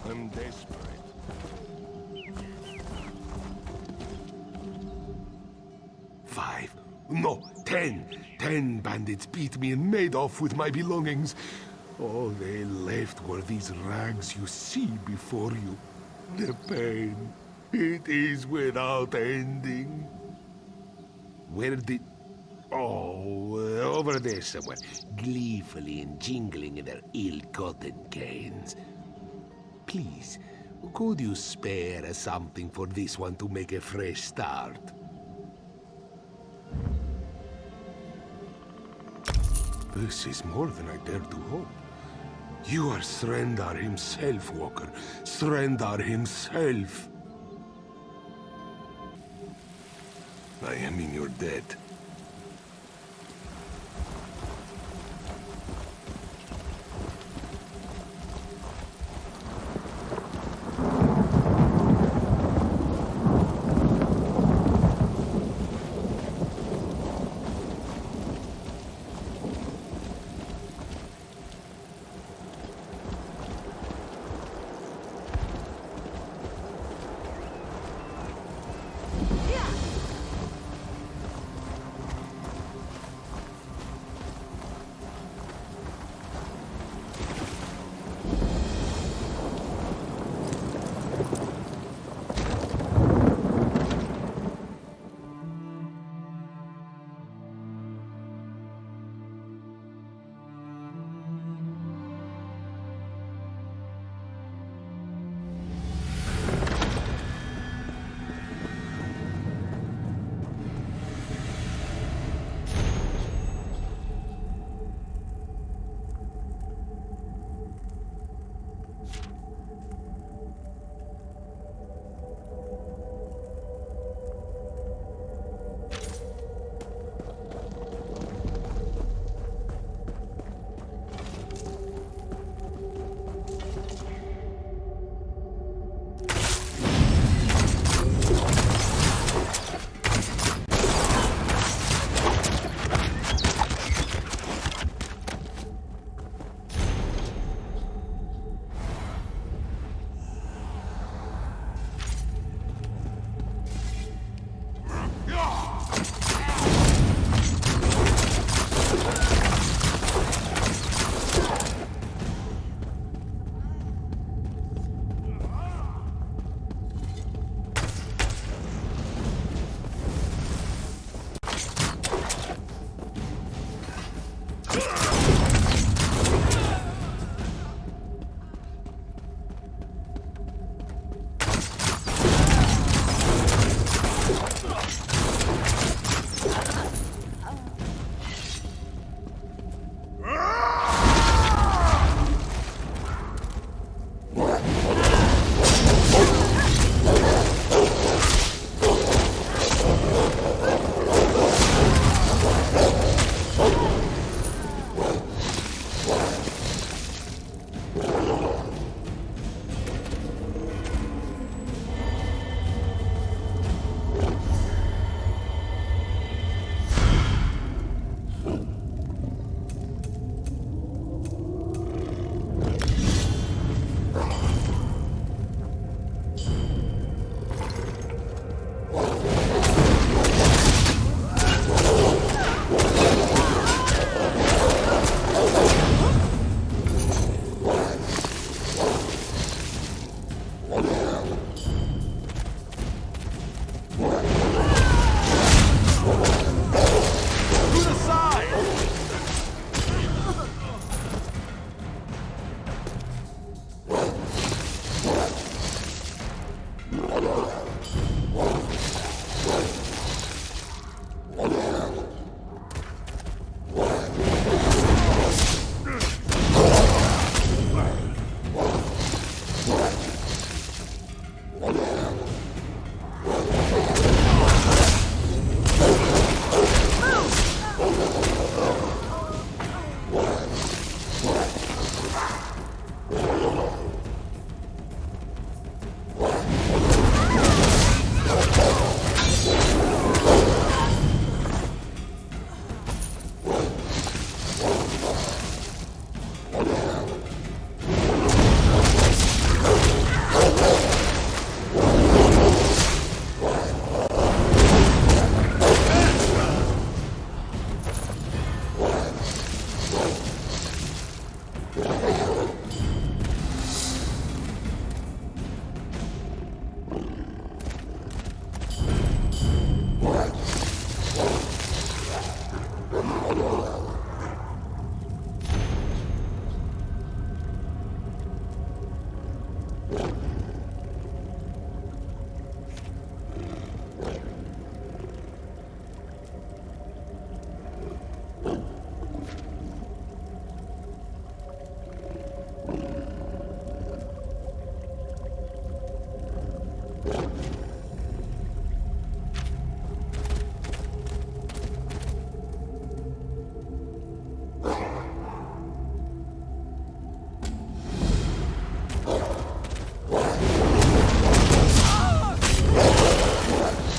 I'm desperate. Five. No, 10. 10 bandits beat me and made off with my belongings. All they left were these rags you see before you. The pain. It is without ending. Where did... Oh, over there somewhere. Gleefully and jingling in their ill-gotten gains. Please, could you spare something for this one to make a fresh start? This is more than I dared to hope. You are Srendar himself, Walker. Srendar himself. I am in your debt.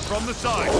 From the side!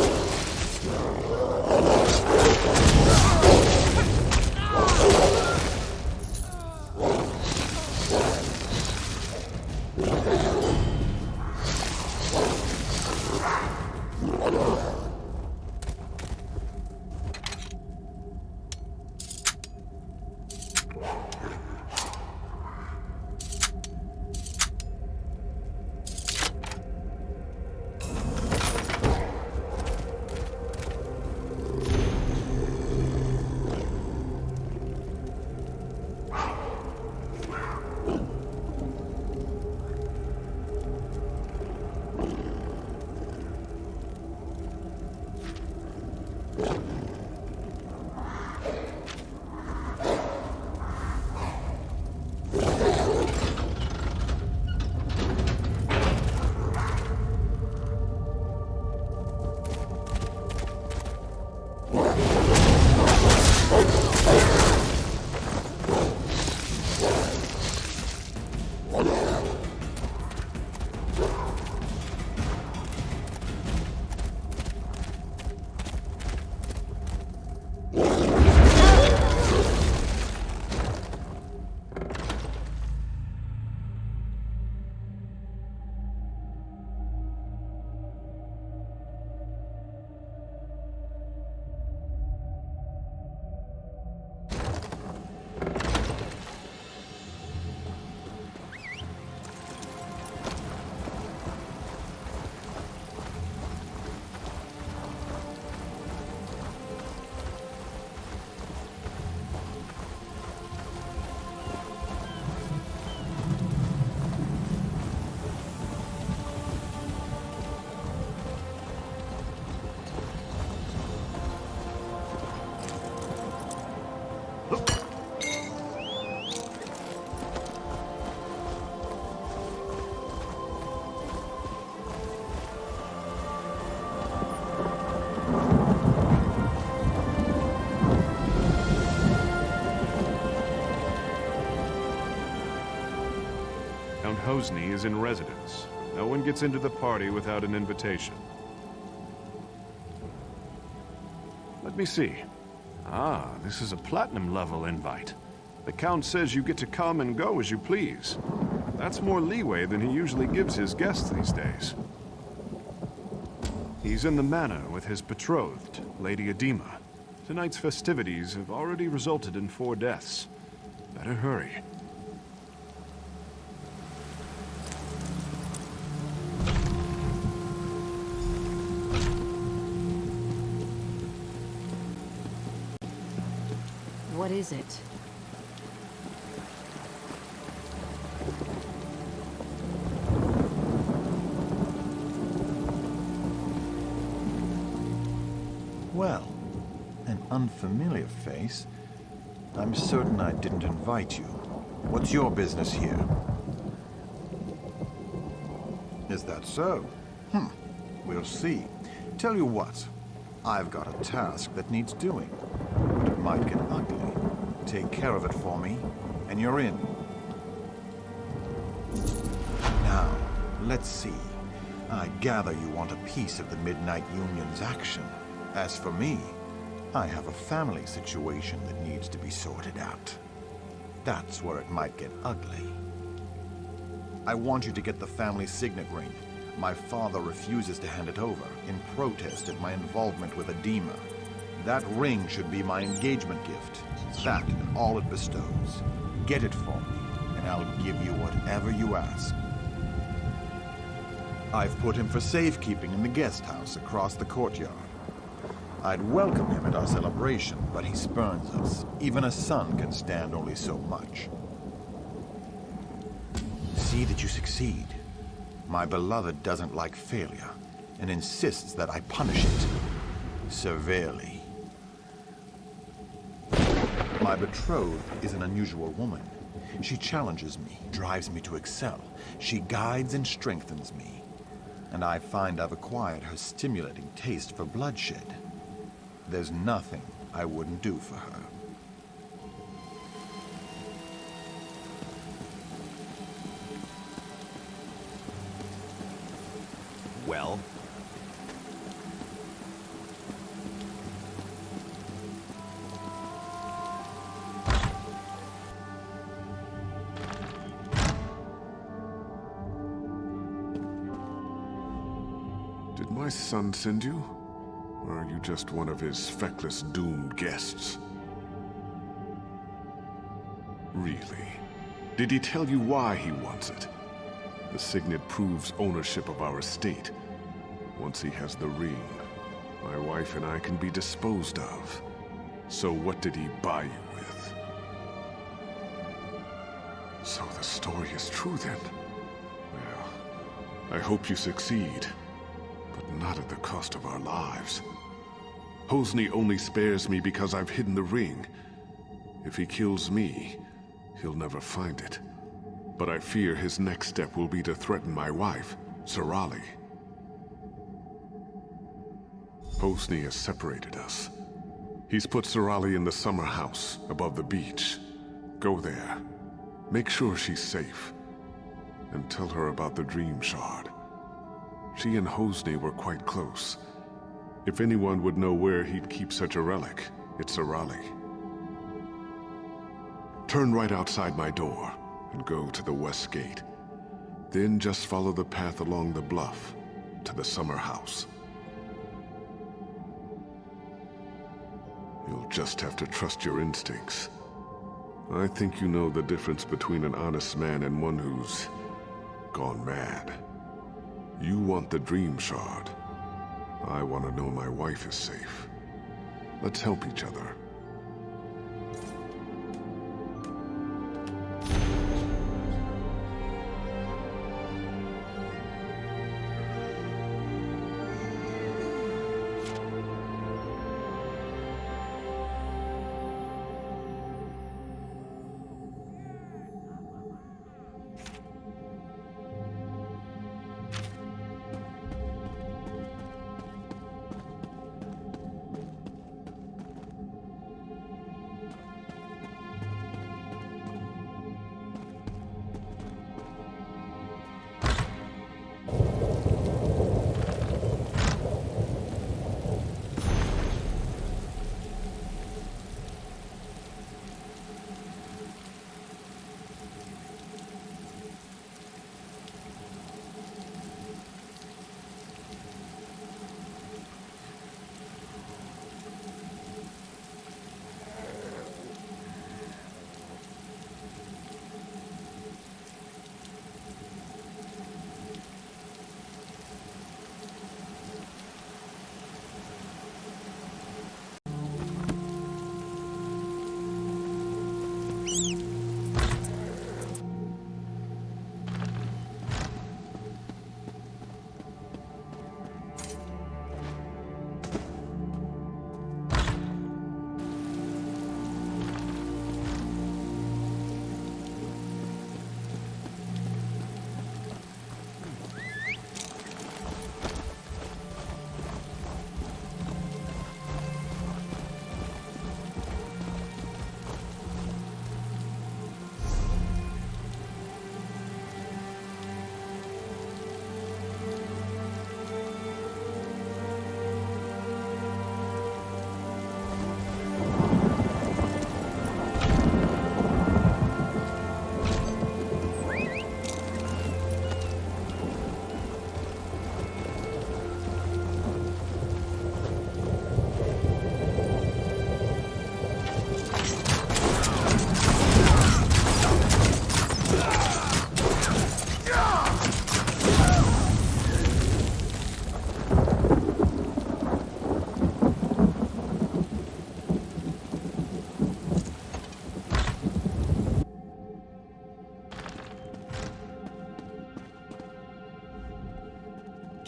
Hosni is in residence. No one gets into the party without an invitation. Let me see. Ah, this is a platinum level invite. The Count says you get to come and go as you please. That's more leeway than he usually gives his guests these days. He's in the manor with his betrothed, Lady Edema. Tonight's festivities have already resulted in 4 deaths. Better hurry. What is it? Well, an unfamiliar face. I'm certain I didn't invite you. What's your business here? Is that so? We'll see. Tell you what, I've got a task that needs doing. But it might get ugly. Take care of it for me, and you're in. Now, let's see. I gather you want a piece of the Midnight Union's action. As for me, I have a family situation that needs to be sorted out. That's where it might get ugly. I want you to get the family signet ring. My father refuses to hand it over, in protest at my involvement with Edema. That ring should be my engagement gift. That and all it bestows. Get it for me, and I'll give you whatever you ask. I've put him for safekeeping in the guest house across the courtyard. I'd welcome him at our celebration, but he spurns us. Even a son can stand only so much. See that you succeed. My beloved doesn't like failure, and insists that I punish it severely. My betrothed is an unusual woman. She challenges me, drives me to excel. She guides and strengthens me. And I find I've acquired her stimulating taste for bloodshed. There's nothing I wouldn't do for her. Well? Did my son send you? Or are you just one of his feckless, doomed guests? Really? Did he tell you why he wants it? The Signet proves ownership of our estate. Once he has the ring, my wife and I can be disposed of. So what did he buy you with? So the story is true then? Well, I hope you succeed. But not at the cost of our lives. Hosni only spares me because I've hidden the ring. If he kills me, he'll never find it. But I fear his next step will be to threaten my wife, Sorali. Hosni has separated us. He's put Sorali in the summer house above the beach. Go there. Make sure she's safe. And tell her about the Dream Shard. She and Hosni were quite close. If anyone would know where he'd keep such a relic, it's Sorali. Turn right outside my door and go to the west gate. Then just follow the path along the bluff to the summer house. You'll just have to trust your instincts. I think you know the difference between an honest man and one who's gone mad. You want the Dream Shard. I want to know my wife is safe. Let's help each other.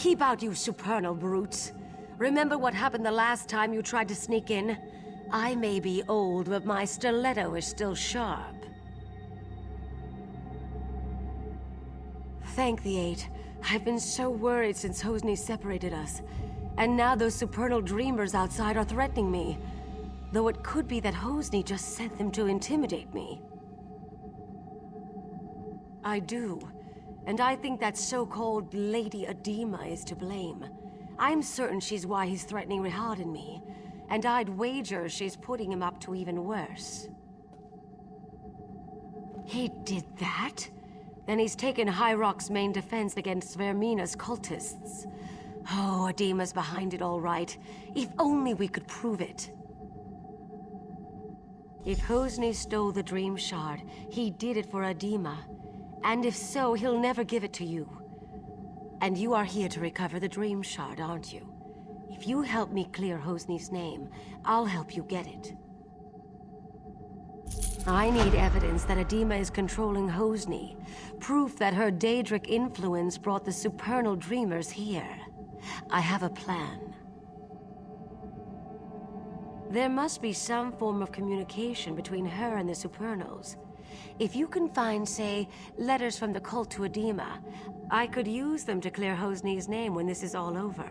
Keep out, you supernal brutes. Remember what happened the last time you tried to sneak in? I may be old, but my stiletto is still sharp. Thank the Eight. I've been so worried since Hosni separated us. And now those supernal dreamers outside are threatening me. Though it could be that Hosni just sent them to intimidate me. I do. And I think that so-called Lady Adema is to blame. I'm certain she's why he's threatening Rihad and me. And I'd wager she's putting him up to even worse. He did that? Then he's taken High Rock's main defense against Vermina's cultists. Oh, Adema's behind it all right. If only we could prove it. If Hosni stole the Dream Shard, he did it for Adema. And if so, he'll never give it to you. And you are here to recover the Dream Shard, aren't you? If you help me clear Hosni's name, I'll help you get it. I need evidence that Adema is controlling Hosni. Proof that her Daedric influence brought the supernal dreamers here. I have a plan. There must be some form of communication between her and the supernals. If you can find, say, letters from the cult to Adema, I could use them to clear Hosni's name when this is all over.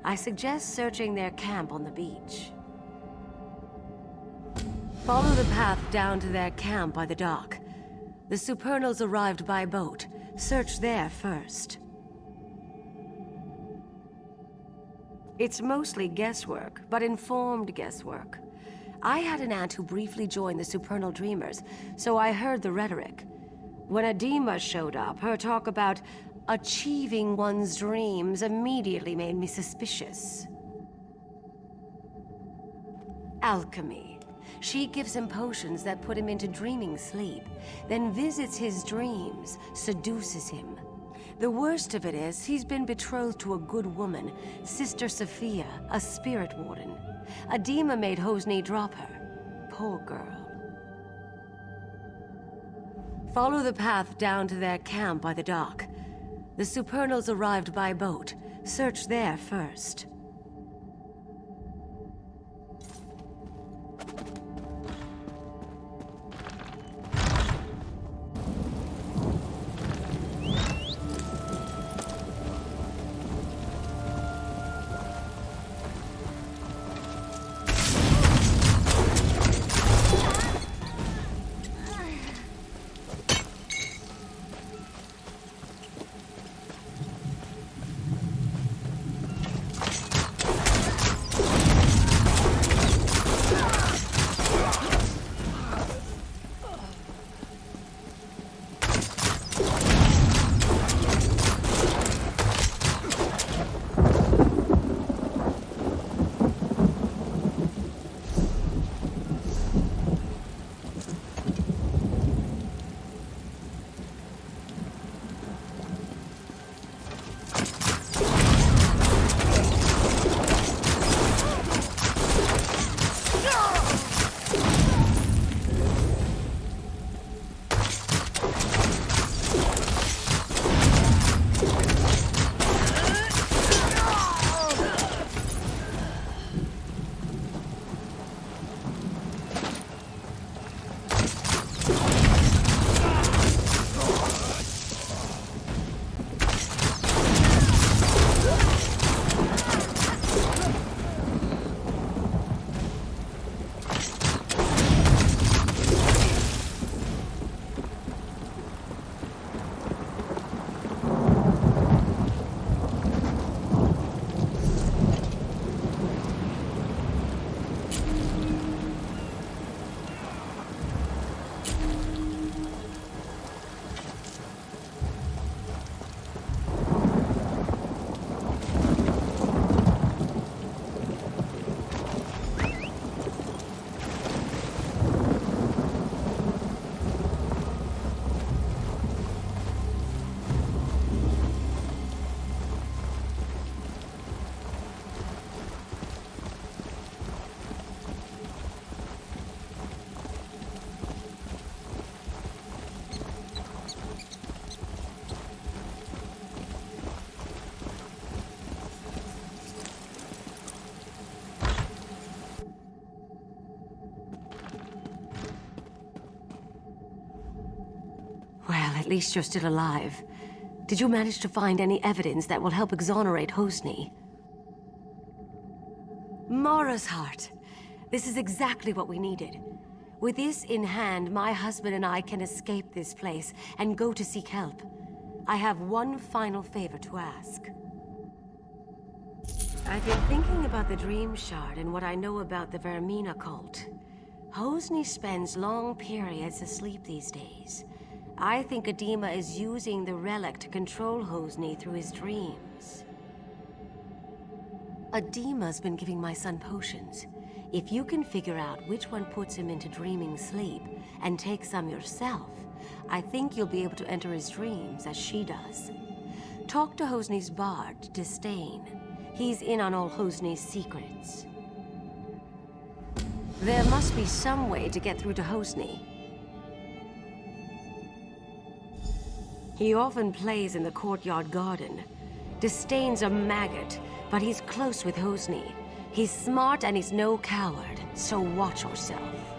I suggest searching their camp on the beach. Follow the path down to their camp by the dock. The supernals arrived by boat. Search there first. It's mostly guesswork, but informed guesswork. I had an aunt who briefly joined the supernal dreamers, so I heard the rhetoric. When Adema showed up, her talk about achieving one's dreams immediately made me suspicious. Alchemy. She gives him potions that put him into dreaming sleep, then visits his dreams, seduces him. The worst of it is, he's been betrothed to a good woman, Sister Sophia, a spirit warden. Adema made Hosni drop her. Poor girl. Follow the path down to their camp by the dock. The supernals arrived by boat. Search there first. at least you're still alive. Did you manage to find any evidence that will help exonerate Hosni? Mara's heart. This is exactly what we needed. With this in hand, my husband and I can escape this place and go to seek help. I have one final favor to ask. I've been thinking about the Dream Shard and what I know about the Vermina cult. Hosni spends long periods asleep these days. I think Adema is using the relic to control Hosni through his dreams. Adema's been giving my son potions. If you can figure out which one puts him into dreaming sleep, and take some yourself, I think you'll be able to enter his dreams as she does. Talk to Hosni's bard, Disdain. He's in on all Hosni's secrets. There must be some way to get through to Hosni. He often plays in the courtyard garden. Disdain's a maggot, but he's close with Hosni. He's smart and he's no coward, so watch yourself.